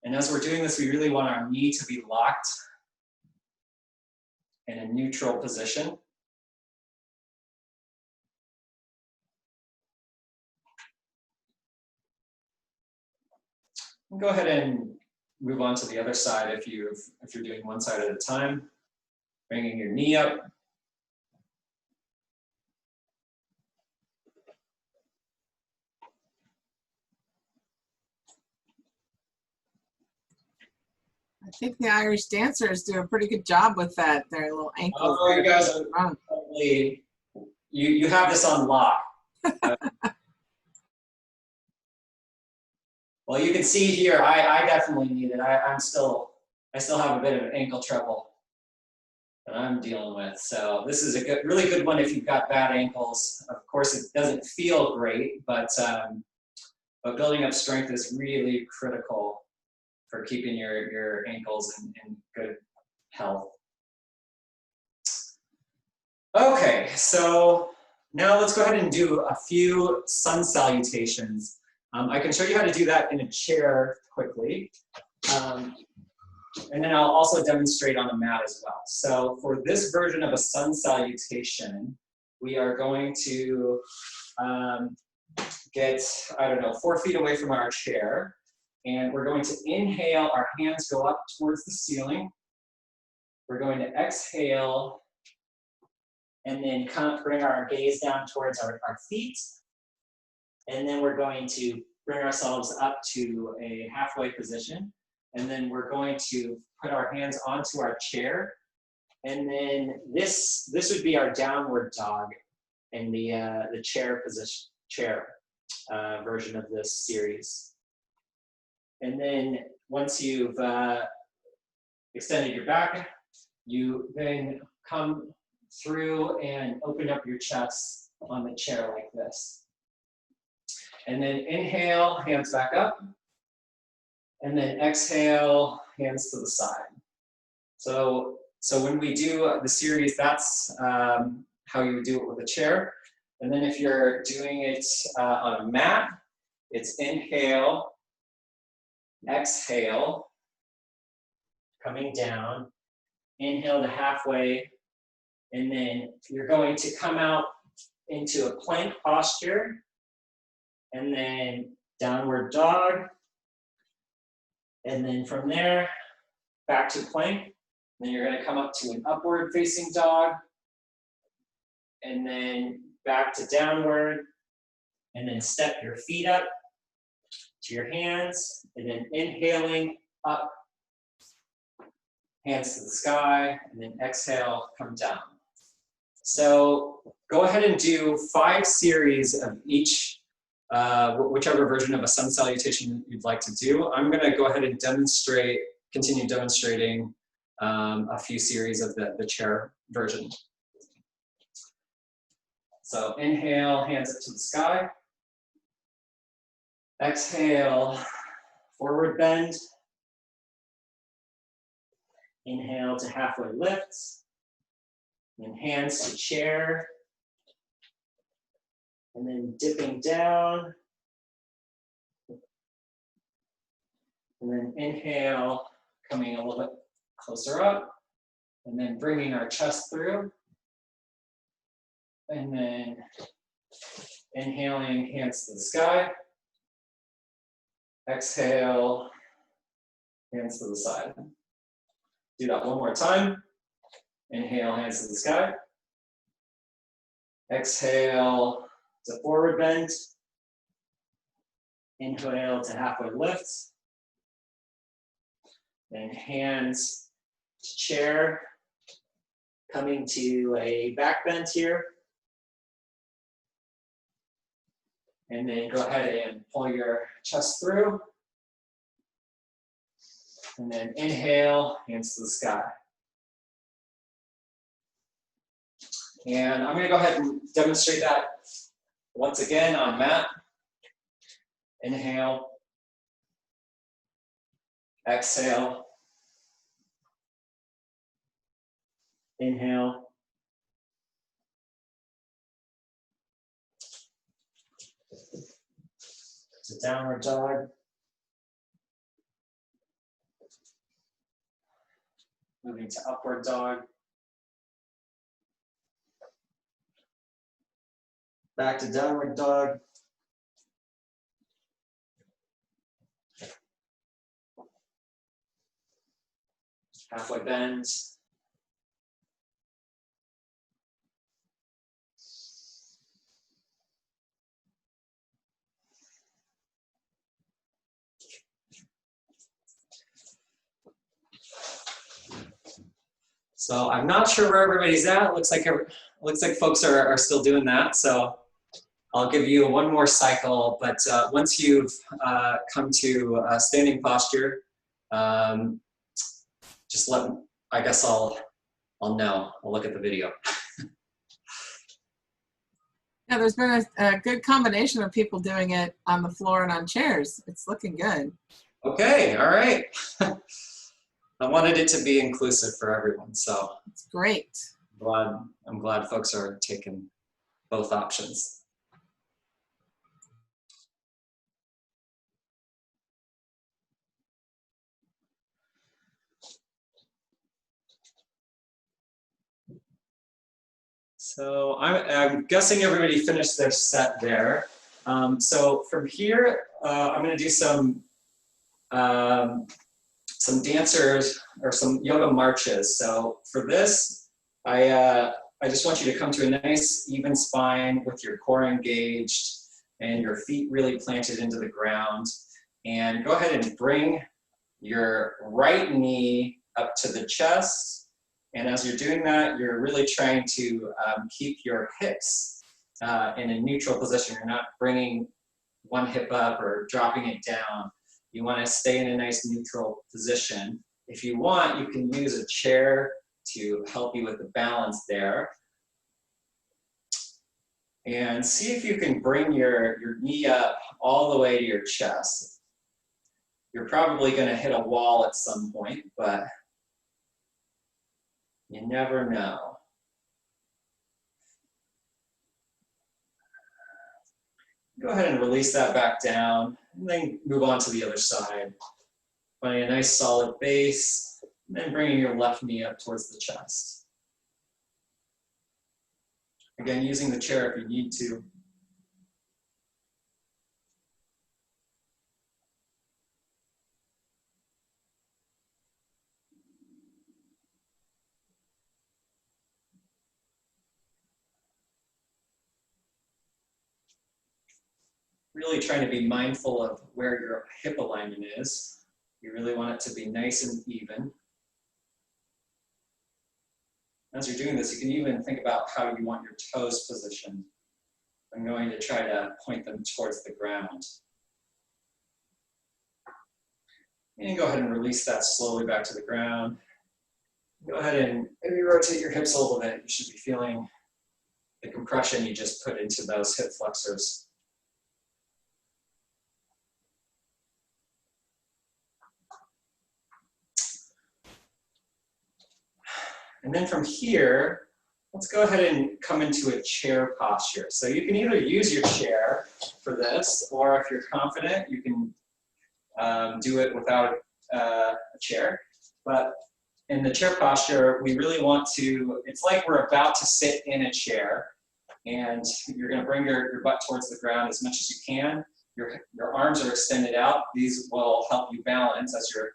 And as we're doing this, we really want our knee to be locked in a neutral position. Go ahead and move on to the other side if you're doing one side at a time. Bringing your knee up. I think the Irish dancers do a pretty good job with that. Their little ankles. Oh, you guys are probably, you have this on lock. Well, you can see here, I definitely need it. I still have a bit of ankle trouble that I'm dealing with. So this is a really good one if you've got bad ankles. Of course, it doesn't feel great, but building up strength is really critical for keeping your ankles in good health. Okay, so now let's go ahead and do a few sun salutations. I can show you how to do that in a chair quickly. And then I'll also demonstrate on a mat as well. So for this version of a sun salutation, we are going to get, I don't know, 4 feet away from our chair. And we're going to inhale, our hands go up towards the ceiling. We're going to exhale, and then bring our gaze down towards our feet. And then we're going to bring ourselves up to a halfway position. And then we're going to put our hands onto our chair. And then this would be our downward dog in the chair position, version of this series. And then once you've extended your back, you then come through and open up your chest on the chair like this. And then inhale, hands back up. And then exhale, hands to the side. So when we do the series, that's how you would do it with a chair. And then if you're doing it on a mat, it's inhale, exhale, coming down, inhale to halfway, and then you're going to come out into a plank posture, and then downward dog, and then from there, back to plank. Then you're going to come up to an upward facing dog, and then back to downward, and then step your feet up to your hands, and then inhaling up, hands to the sky, and then exhale, come down. So go ahead and do 5 series of each, whichever version of a sun salutation you'd like to do. I'm going to go ahead and continue demonstrating a few series of the chair version. So inhale, hands up to the sky. Exhale, forward bend. Inhale to halfway lift. And hands to chair. And then dipping down. And then inhale, coming a little bit closer up. And then bringing our chest through. And then inhaling, hands to the sky. Exhale, hands to the side. Do that one more time. Inhale, hands to the sky. Exhale to forward bend. Inhale to halfway lift. Then hands to chair. Coming to a back bend here. And then go ahead and pull your chest through. And then inhale, hands to the sky. And I'm going to go ahead and demonstrate that once again on mat. Inhale. Exhale. Inhale. To downward dog. Moving to upward dog. Back to downward dog. Halfway bend. So I'm not sure where everybody's at. Looks like folks are still doing that. So I'll give you one more cycle. But once you've come to standing posture, just I guess I'll know. I'll look at the video. Yeah, there's been a good combination of people doing it on the floor and on chairs. It's looking good. Okay, all right. I wanted it to be inclusive for everyone, so it's great. I'm glad folks are taking both options. So I'm guessing everybody finished their set there. So from here, I'm going to do some dancers or some yoga marches. So for this, I just want you to come to a nice even spine with your core engaged and your feet really planted into the ground. And go ahead and bring your right knee up to the chest. And as you're doing that, you're really trying to keep your hips in a neutral position. You're not bringing one hip up or dropping it down. You want to stay in a nice neutral position. If you want, you can use a chair to help you with the balance there. And see if you can bring your knee up all the way to your chest. You're probably going to hit a wall at some point, but you never know. Go ahead and release that back down, and then move on to the other side. Finding a nice solid base, and then bringing your left knee up towards the chest. Again, using the chair if you need to. Really trying to be mindful of where your hip alignment is. You really want it to be nice and even. As you're doing this, you can even think about how you want your toes positioned. I'm going to try to point them towards the ground. And go ahead and release that slowly back to the ground. Go ahead and maybe rotate your hips a little bit. You should be feeling the compression you just put into those hip flexors. And then from here, let's go ahead and come into a chair posture. So you can either use your chair for this, or if you're confident, you can do it without a chair. But in the chair posture, we really want to, it's like we're about to sit in a chair, and you're going to bring your butt towards the ground as much as you can. Your arms are extended out. These will help you balance as you're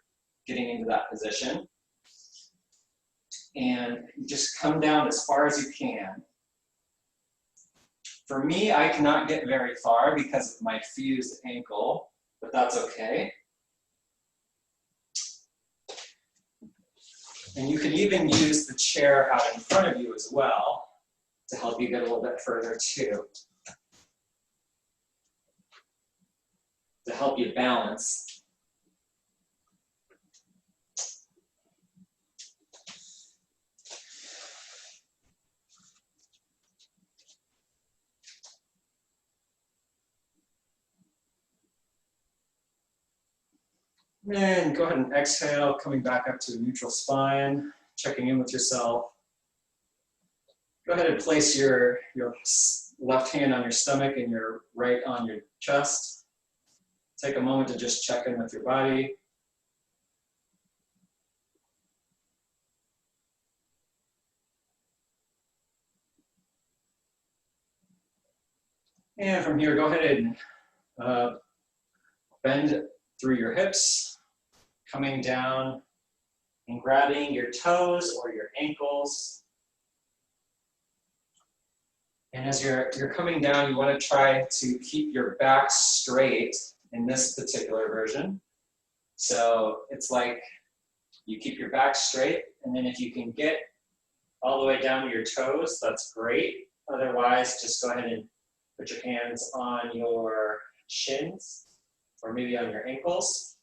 getting into that position. And you just come down as far as you can. For me, I cannot get very far because of my fused ankle, but that's okay. And you can even use the chair out in front of you as well to help you get a little bit further too. To help you balance. And go ahead and exhale, coming back up to a neutral spine, checking in with yourself. Go ahead and place your left hand on your stomach and your right on your chest. Take a moment to just check in with your body. And from here, go ahead and bend through your hips, coming down and grabbing your toes or your ankles. And as you're coming down, you want to try to keep your back straight in this particular version. So it's like you keep your back straight, and then if you can get all the way down to your toes, that's great. Otherwise, just go ahead and put your hands on your shins or maybe on your ankles.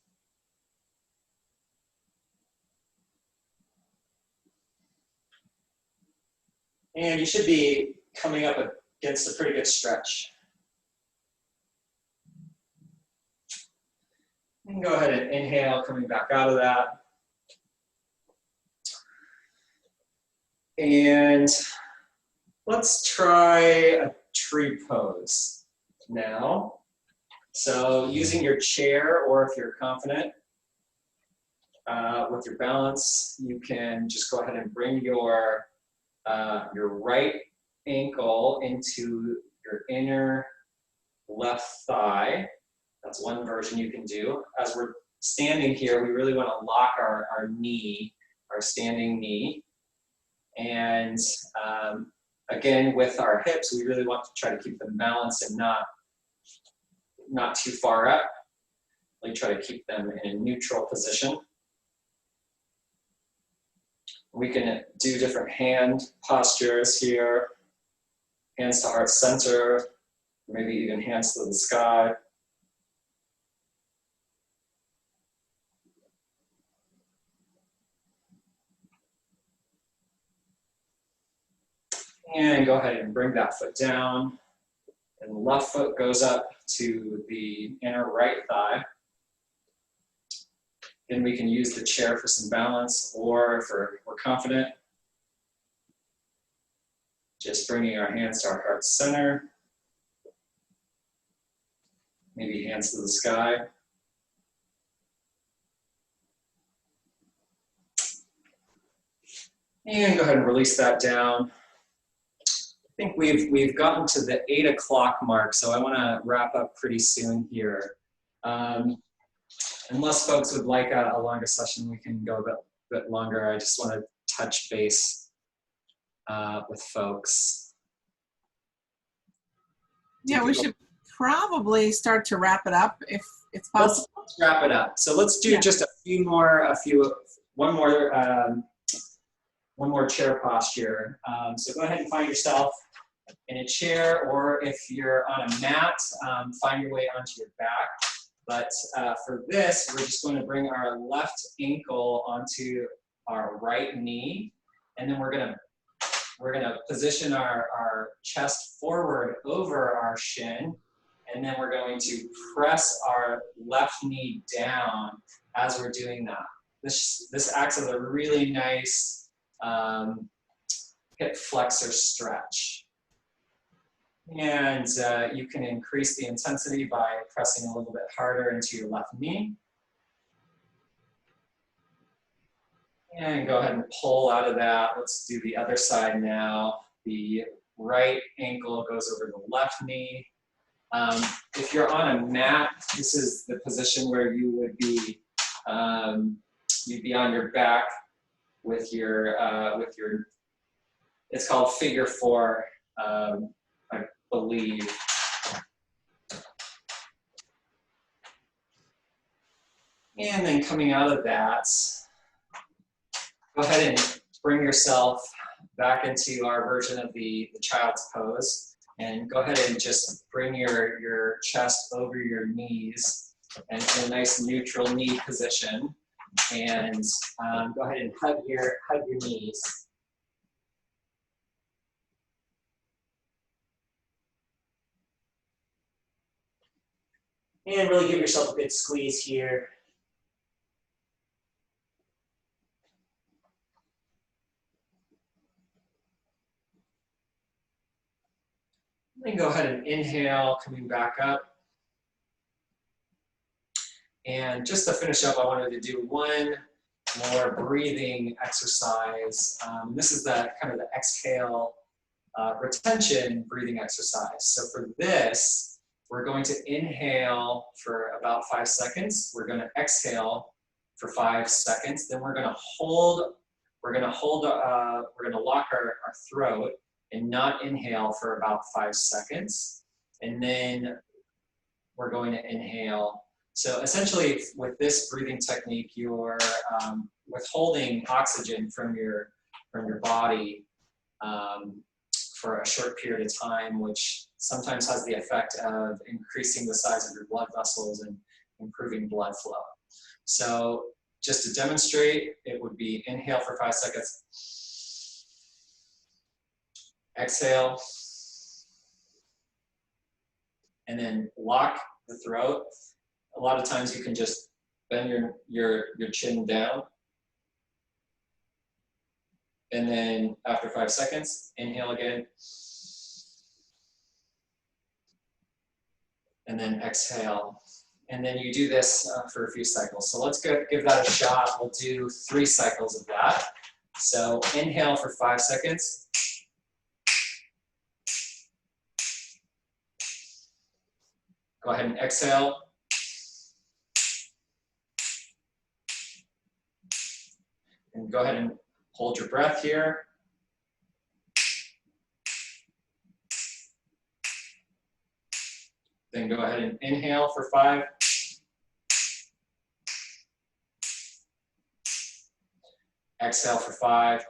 And you should be coming up against a pretty good stretch. And go ahead and inhale, coming back out of that. And let's try a tree pose now. So using your chair, or if you're confident with your balance, you can just go ahead and bring your right ankle into your inner left thigh. That's one version you can do. As we're standing here, we really want to lock our knee, our standing knee. And again, with our hips, we really want to try to keep them balanced and not too far up. We try to keep them in a neutral position. We can do different hand postures here. Hands to heart center, maybe even hands to the sky. And go ahead and bring that foot down. And the left foot goes up to the inner right thigh. Then we can use the chair for some balance, or if we're confident, just bringing our hands to our heart center. Maybe hands to the sky. And go ahead and release that down. I think we've gotten to the 8 o'clock mark, so I want to wrap up pretty soon here. Unless folks would like a longer session, we can go a bit longer. I just want to touch base with folks. Yeah, we should probably start to wrap it up if it's possible. Let's wrap it up. So let's do just one more chair posture. So go ahead and find yourself in a chair, or if you're on a mat, find your way onto your back. But for this, we're just going to bring our left ankle onto our right knee, and then we're gonna position our chest forward over our shin, and then we're going to press our left knee down as we're doing that. This acts as a really nice hip flexor stretch. And you can increase the intensity by pressing a little bit harder into your left knee. And go ahead and pull out of that. Let's do the other side now. The right ankle goes over the left knee. If you're on a mat, this is the position where you would be, you'd be on your back with your, it's called figure 4, I believe. And then coming out of that, go ahead and bring yourself back into our version of the child's pose. And go ahead and just bring your chest over your knees and in a nice neutral knee position. And go ahead and hug your knees. And really give yourself a good squeeze here. then go ahead and inhale, coming back up. And just to finish up, I wanted to do one more breathing exercise. This is the kind of the exhale retention breathing exercise. So for this, we're going to inhale for about 5 seconds. We're going to exhale for 5 seconds. Then we're going to hold. We're going to lock our throat and not inhale for about 5 seconds. And then we're going to inhale. So essentially, with this breathing technique, you're withholding oxygen from your body for a short period of time, which sometimes has the effect of increasing the size of your blood vessels and improving blood flow. So just to demonstrate, it would be inhale for 5 seconds, exhale, and then lock the throat. A lot of times you can just bend your chin down. And then after 5 seconds, inhale again. And then exhale. And then you do this for a few cycles. So let's give that a shot. We'll do 3 cycles of that. So inhale for 5 seconds. Go ahead and exhale. And go ahead and hold your breath here. Then go ahead and inhale for 5. Exhale for 5.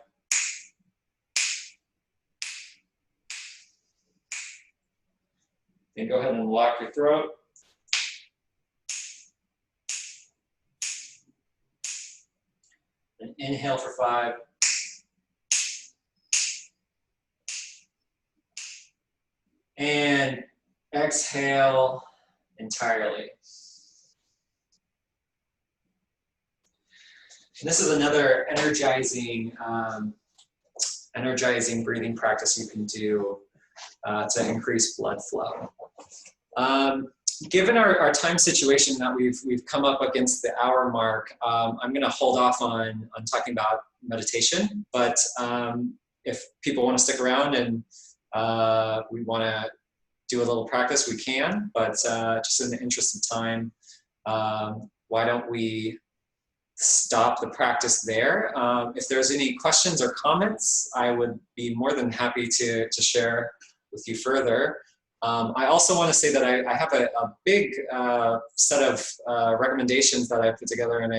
Then go ahead and lock your throat. And inhale for 5. And exhale entirely. And this is another energizing breathing practice you can do to increase blood flow. Given our time situation that we've come up against the hour mark, I'm going to hold off on talking about meditation. But if people want to stick around and we want to do a little practice, we can. But just in the interest of time, why don't we stop the practice there? If there's any questions or comments, I would be more than happy to share with you further. I also want to say that I have a big set of recommendations that I put together in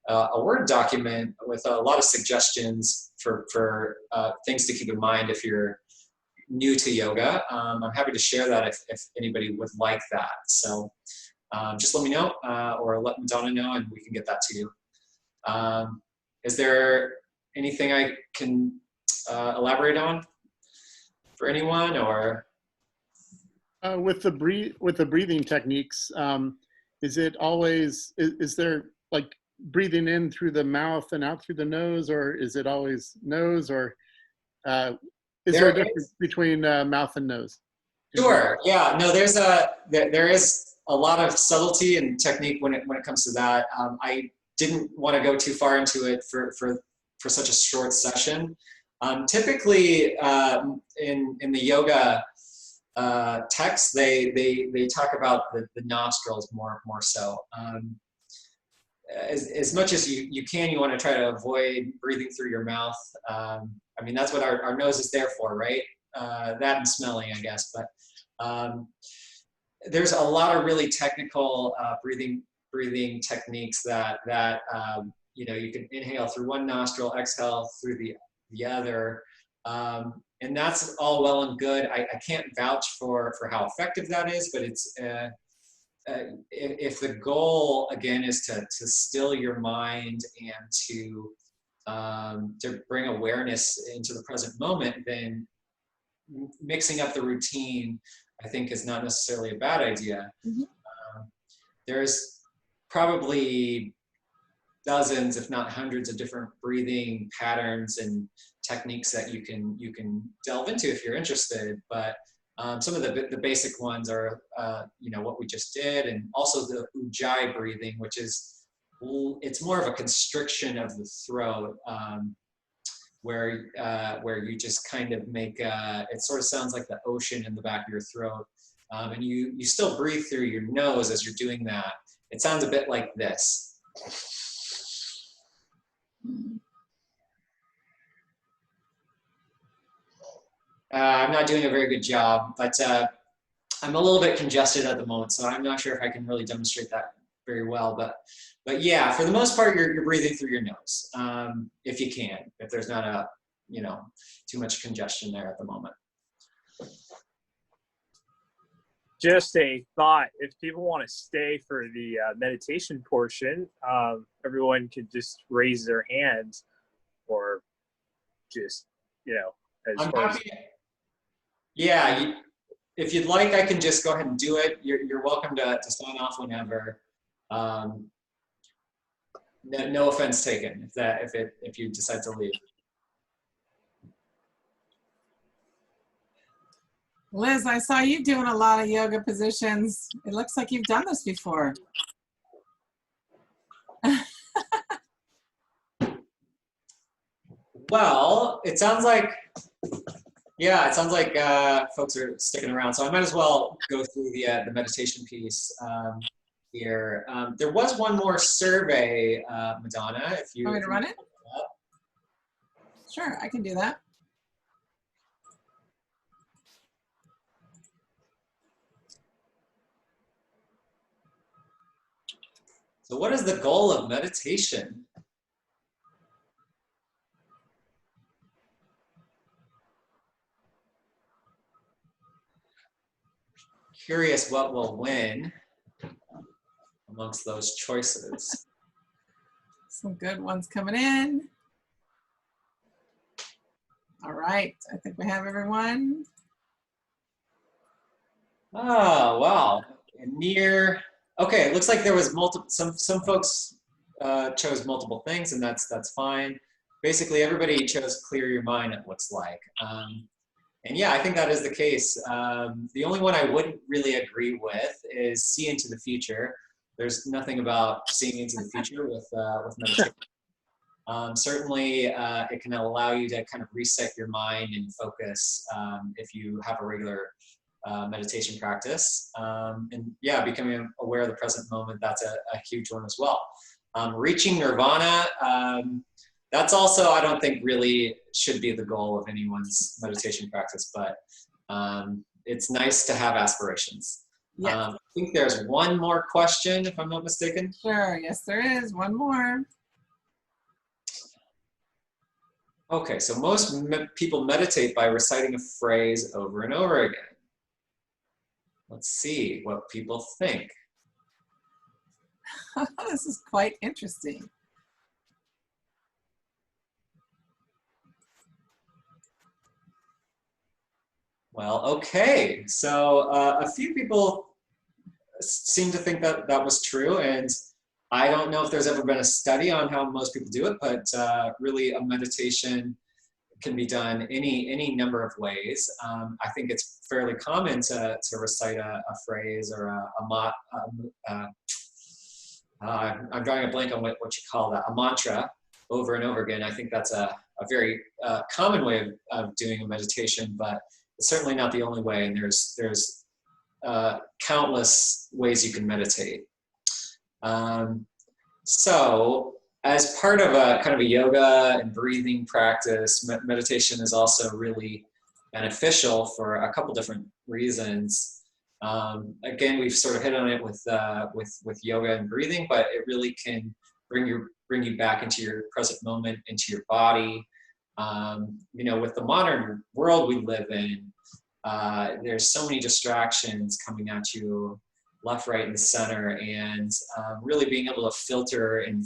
a Word document with a lot of suggestions for things to keep in mind if you're new to yoga. I'm happy to share that if anybody would like that. So just let me know or let Madonna know and we can get that to you. Is there anything I can elaborate on for anyone, or? With the breathing techniques, is it always, is there like breathing in through the mouth and out through the nose, or is it always nose, or is there a difference between mouth and nose? Sure. Yeah. No. There is a lot of subtlety and technique when it comes to that. I didn't want to go too far into it for such a short session. Typically, in the yoga text, they talk about the nostrils more so. As much as you can, you want to try to avoid breathing through your mouth. I mean, that's what our nose is there for, right? That and smelling, I guess. But there's a lot of really technical breathing techniques that you know, you can inhale through one nostril, exhale through the other. And that's all well and good. I can't vouch for how effective that is, but it's if the goal again is to still your mind and to bring awareness into the present moment, then mixing up the routine, I think, is not necessarily a bad idea. Mm-hmm. There's probably dozens, if not hundreds, of different breathing patterns and techniques that you can delve into if you're interested. But Some of the basic ones are, you know, what we just did, and also the ujjayi breathing, which is, it's more of a constriction of the throat, where you just kind of make, it sort of sounds like the ocean in the back of your throat. And you still breathe through your nose as you're doing that. It sounds a bit like this. I'm not doing a very good job, but I'm a little bit congested at the moment, so I'm not sure if I can really demonstrate that very well. But yeah, for the most part, you're breathing through your nose, if you can, if there's not a, you know, too much congestion there at the moment. Just a thought, if people want to stay for the meditation portion, everyone could just raise their hands, or just, you know, as I'm far as... happy. Yeah, if you'd like, I can just go ahead and do it. You're welcome to sign off whenever. No offense taken if you decide to leave. Liz, I saw you doing a lot of yoga positions. It looks like you've done this before. Well, it sounds like, yeah, it sounds like folks are sticking around. So I might as well go through the meditation piece here. There was one more survey, Madonna, if you Want me to run it? Sure, I can do that. So what is the goal of meditation? Curious what will win amongst those choices. Some good ones coming in. All right, I think we have everyone. Oh, wow. Okay, it looks like there was some folks chose multiple things, and that's fine. Basically, everybody chose clear your mind, it looks like. And yeah, I think that is the case. The only one I wouldn't really agree with is see into the future. There's nothing about seeing into the future with meditation. Certainly, it can allow you to kind of reset your mind and focus if you have a regular meditation practice. And yeah, becoming aware of the present moment, that's a huge one as well. Reaching nirvana, that's also, I don't think really should be the goal of anyone's meditation practice, but it's nice to have aspirations. Yeah. I think there's one more question, if I'm not mistaken. Sure, yes there is, one more. Okay, so most people meditate by reciting a phrase over and over again. Let's see what people think. This is quite interesting. Well, okay. So a few people seem to think that that was true, and I don't know if there's ever been a study on how most people do it, but really a meditation can be done any number of ways. I think it's fairly common to recite a phrase or I'm drawing a blank on what you call that, a mantra over and over again. I think that's a very common way of doing a meditation, but it's certainly not the only way, and there's countless ways you can meditate. So as part of a kind of a yoga and breathing practice, meditation is also really beneficial for a couple different reasons. Again, we've sort of hit on it with yoga and breathing, but it really can bring you back into your present moment, into your body. You know, with the modern world we live in, there's so many distractions coming at you left, right, and center, and really being able to filter and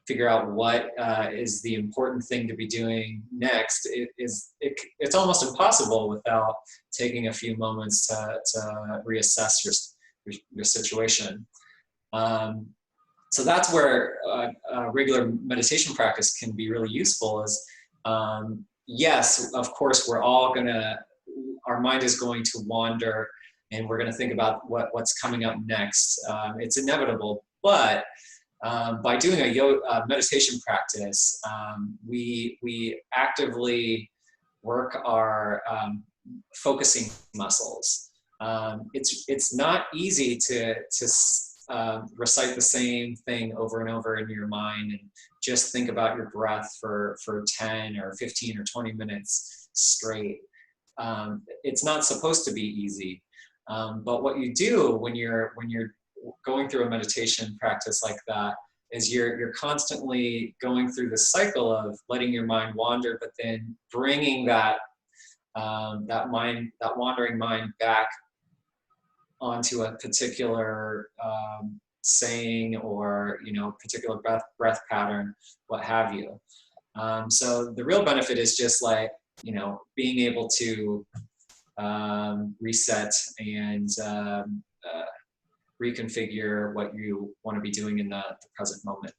figure out what is the important thing to be doing next. It's almost impossible without taking a few moments to reassess your situation. So that's where a regular meditation practice can be really useful. Is yes, of course, we're all gonna our mind is going to wander, and we're going to think about what's coming up next. It's inevitable, but by doing a meditation practice, we actively work our focusing muscles. It's not easy to recite the same thing over and over in your mind and just think about your breath for 10 or 15 or 20 minutes straight. It's not supposed to be easy. But what you do when you're going through a meditation practice like that is you're constantly going through the cycle of letting your mind wander, but then bringing that wandering mind back onto a particular saying, or particular breath pattern, what have you. So the real benefit is just like being able to reset and reconfigure what you want to be doing in the present moment.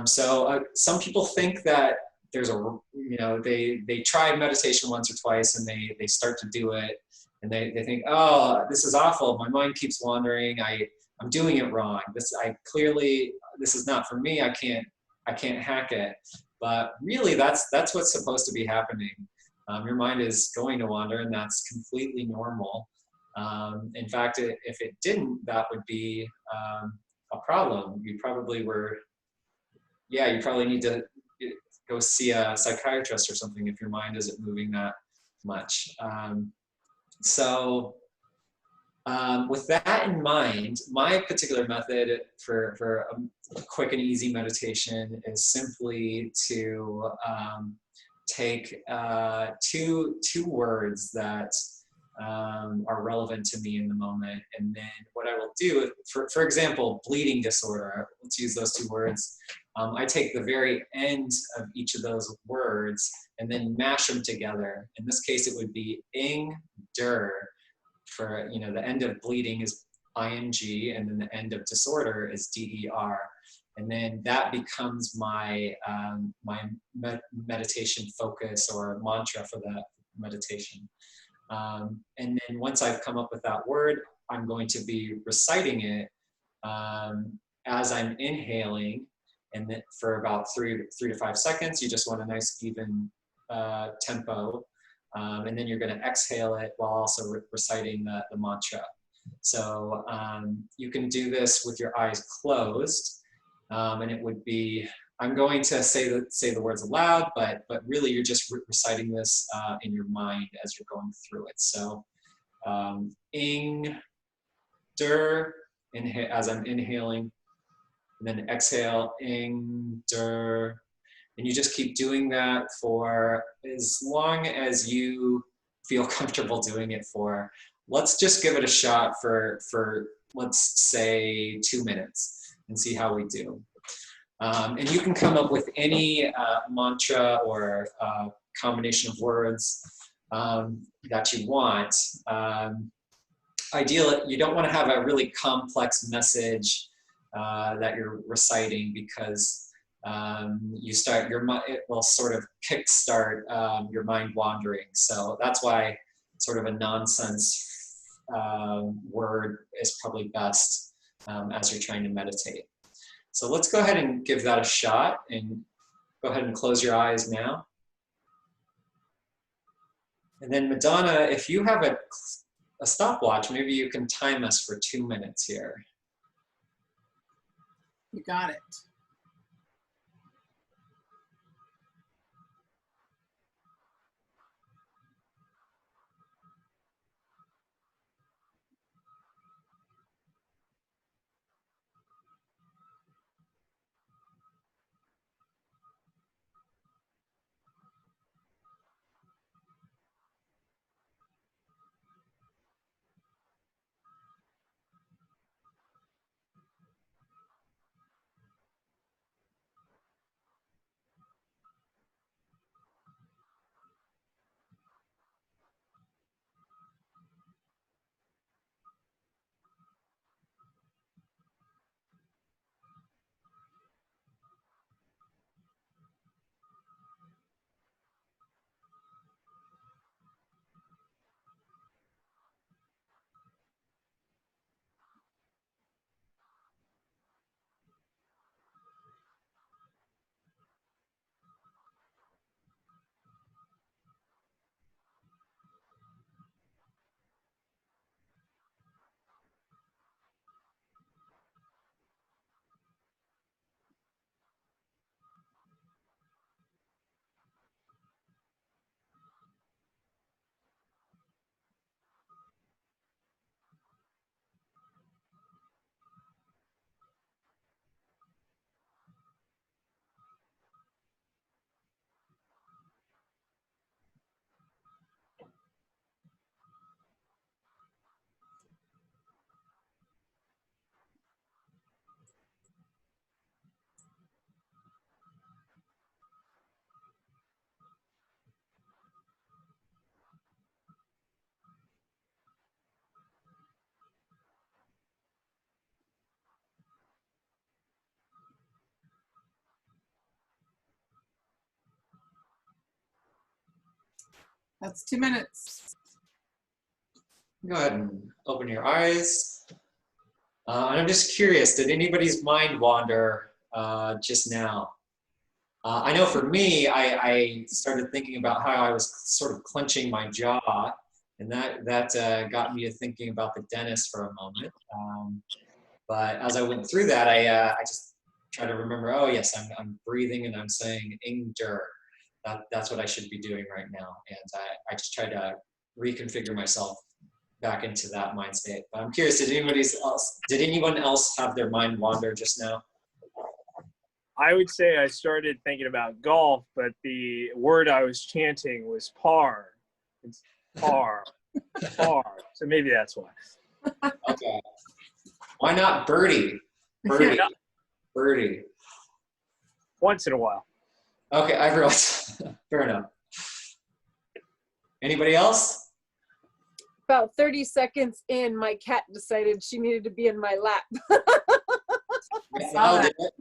So some people think that there's they try meditation once or twice and they start to do it, and they think, oh, this is awful, my mind keeps wandering, I'm doing it wrong, this is not for me, I can't hack it. But really that's what's supposed to be happening. Your mind is going to wander, and that's completely normal. In fact, if it didn't, that would be a problem. You probably need to go see a psychiatrist or something if your mind isn't moving that much. With that in mind, my particular method for a quick and easy meditation is simply to take two words that are relevant to me in the moment, and then what I will do, for example, bleeding disorder, let's use those two words. I take the very end of each of those words and then mash them together. In this case, it would be ing, der. For the end of bleeding is ing, and then the end of disorder is der. And then that becomes my meditation focus or mantra for that meditation. And then once I've come up with that word, I'm going to be reciting it as I'm inhaling, and then for about 3 to 5 seconds. You just want a nice even tempo, and then you're going to exhale it while also reciting the mantra. So you can do this with your eyes closed, and it would be, I'm going to say the words aloud, but really you're just reciting this in your mind as you're going through it. So ing, der, as I'm inhaling, and then exhale, ing, der, and you just keep doing that for as long as you feel comfortable doing it for. Let's just give it a shot for let's say 2 minutes and see how we do. And you can come up with any mantra or combination of words that you want. Ideally, you don't want to have a really complex message that you're reciting, because it will sort of kickstart your mind wandering. So that's why sort of a nonsense word is probably best as you're trying to meditate. So let's go ahead and give that a shot, and go ahead and close your eyes now. And then Madonna, if you have a stopwatch, maybe you can time us for 2 minutes here. You got it. That's 2 minutes. Go ahead and open your eyes. And I'm just curious, did anybody's mind wander just now? I know for me, I started thinking about how I was sort of clenching my jaw, and that got me to thinking about the dentist for a moment. But as I went through that, I just tried to remember, oh yes, I'm breathing and I'm saying ingder. That's what I should be doing right now. And I just tried to reconfigure myself back into that mind state. But I'm curious, did anyone else have their mind wander just now? I would say I started thinking about golf, but the word I was chanting was par. It's par, par. So maybe that's why. Okay. Why not birdie? Birdie. Birdie. Once in a while. Okay, I realize. Fair enough. Anybody else? About 30 seconds in, my cat decided she needed to be in my lap. Al did it.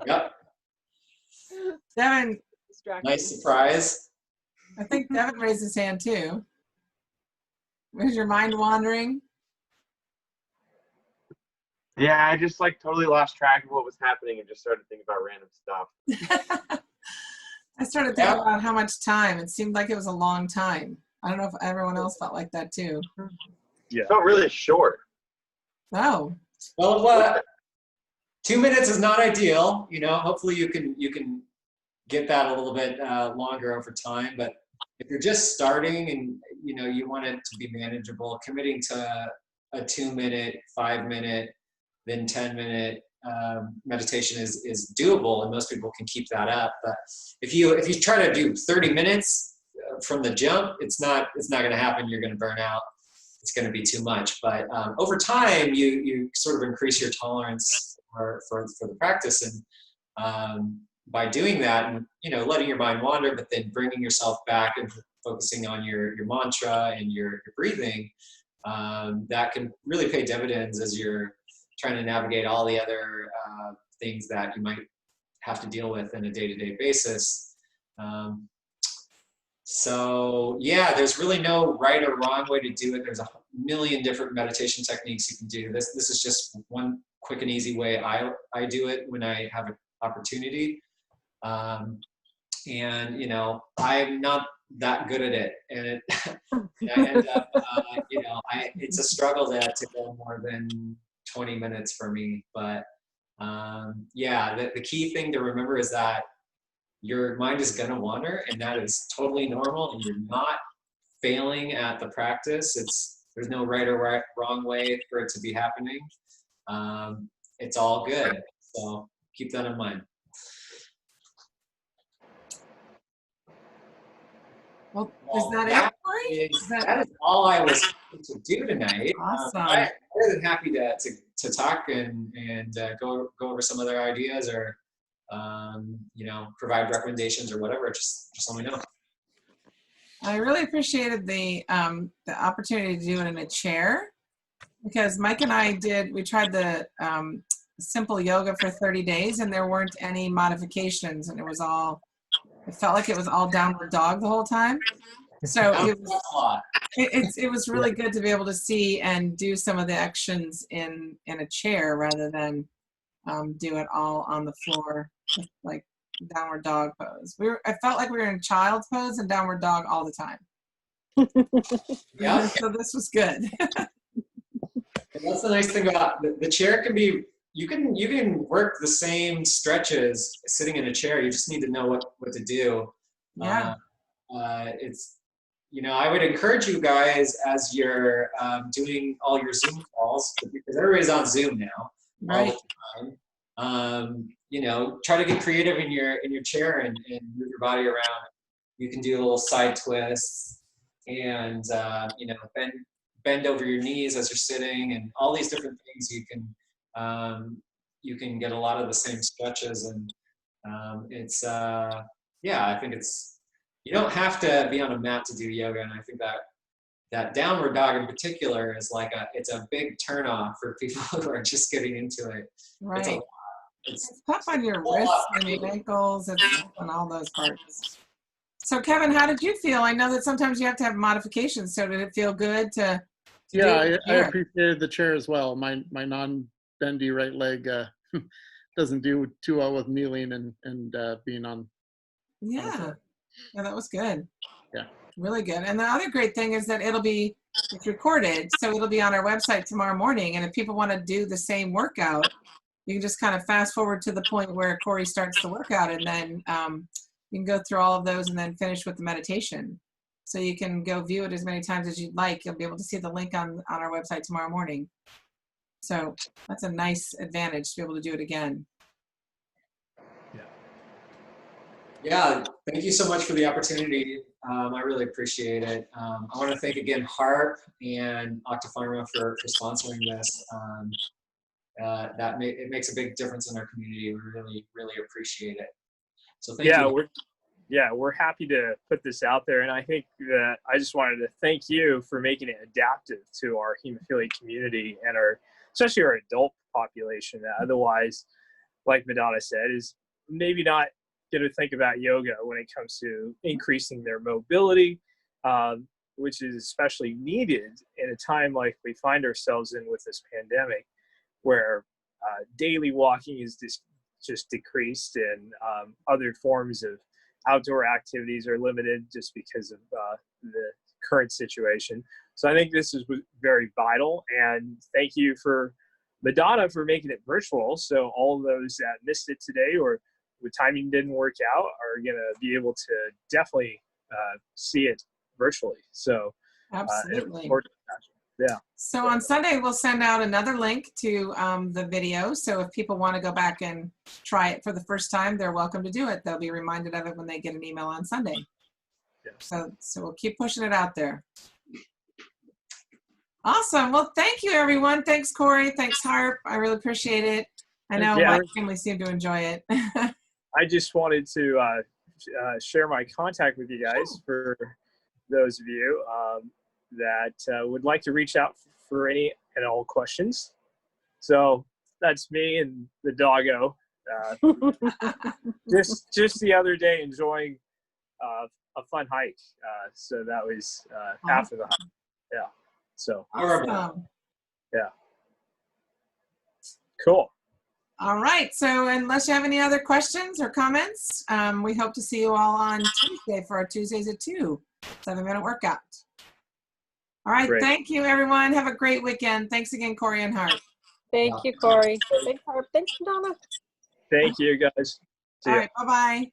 Yep. Devin, Nice surprise. I think Devin raised his hand too. Was your mind wandering? Yeah, I just like totally lost track of what was happening and just started thinking about random stuff. I started thinking about how much time. It seemed like it was a long time. I don't know if everyone else felt like that too. Yeah. It felt really short. Oh. Well, 2 minutes is not ideal. You know, hopefully you can get that a little bit longer over time. But if you're just starting and you want it to be manageable, committing to a 2 minute, 5 minute, then 10-minute meditation is doable, and most people can keep that up. But if you try to do 30 minutes from the jump, it's not going to happen. You're going to burn out. It's going to be too much. But over time, you sort of increase your tolerance for the practice, and by doing that, and letting your mind wander, but then bringing yourself back and focusing on your mantra and your breathing, that can really pay dividends as you're trying to navigate all the other things that you might have to deal with on a day-to-day basis. So yeah, there's really no right or wrong way to do it. There's a million different meditation techniques you can do. This is just one quick and easy way I do it when I have an opportunity. And I'm not that good at it, and I end up it's a struggle to go more than 20 minutes for me. But the key thing to remember is that your mind is going to wander, and that is totally normal, and you're not failing at the practice. There's no right or wrong way for it to be happening. It's all good. So keep that in mind. Well, is that it, Corey? That is all I was going to do tonight. Awesome. I'm more than happy to talk and go over some other ideas, or provide recommendations or whatever. Just let me know. I really appreciated the opportunity to do it in a chair, because Mike and I tried the simple yoga for 30 days, and there weren't any modifications, and it felt like it was all downward dog the whole time. So it was really good to be able to see and do some of the actions in a chair rather than do it all on the floor, like downward dog pose. I felt like we were in child's pose and downward dog all the time. Yeah. So this was good. And that's the nice thing about the chair. Can be, you can work the same stretches sitting in a chair. You just need to know what to do. Yeah. I would encourage you guys, as you're doing all your Zoom calls, because everybody's on Zoom now all the time. Try to get creative in your chair and move your body around. You can do little side twists and bend over your knees as you're sitting, and all these different things. You can get a lot of the same stretches, and I think you don't have to be on a mat to do yoga, and I think that downward dog in particular is it's a big turnoff for people who are just getting into it. Right. It's tough on your wrists and your ankles and on all those parts. So Kevin, how did you feel? I know that sometimes you have to have modifications. So did it feel good to do Yeah, it? I appreciated the chair as well. My non-bendy right leg doesn't do too well with kneeling and being on. Yeah. Yeah, that was good. Yeah. Really good. And the other great thing is that it's recorded, so it'll be on our website tomorrow morning. And if people want to do the same workout, you can just kind of fast forward to the point where Corey starts the workout, and then you can go through all of those and then finish with the meditation. So you can go view it as many times as you'd like. You'll be able to see the link on our website tomorrow morning. So that's a nice advantage to be able to do it again. Yeah, thank you so much for the opportunity. I really appreciate it. I want to thank again HARP and Octapharma for sponsoring this. It makes a big difference in our community. We really, really appreciate it. So thank you. We're happy to put this out there, and I think that I just wanted to thank you for making it adaptive to our hemophilia community and especially our adult population. Otherwise, like Madonna said, is maybe not going to think about yoga when it comes to increasing their mobility, which is especially needed in a time like we find ourselves in with this pandemic, where daily walking is just decreased, and other forms of outdoor activities are limited just because of the current situation. So I think this is very vital, and thank you for Madonna for making it virtual. So all of those that missed it today or the timing didn't work out are going to be able to definitely see it virtually. So Absolutely. Yeah. So on Sunday, we'll send out another link to the video. So if people want to go back and try it for the first time, they're welcome to do it. They'll be reminded of it when they get an email on Sunday. Yeah. So we'll keep pushing it out there. Awesome. Well, thank you, everyone. Thanks, Corey. Thanks, Harp. I really appreciate it. I know my family seemed to enjoy it. I just wanted to share my contact with you guys for those of you that would like to reach out for any and all questions. So that's me and the doggo. Just the other day enjoying a fun hike. So that was half of the hike. Yeah. So. Awesome. Yeah. Cool. All right. So unless you have any other questions or comments, we hope to see you all on Tuesday for our Tuesdays at 2, 7-minute workout. All right. Great. Thank you, everyone. Have a great weekend. Thanks again, Corey and Hart. Thank you, Corey. Thanks, Harp. Thanks, Donna. Thank you, guys. See All ya. right. Bye-bye.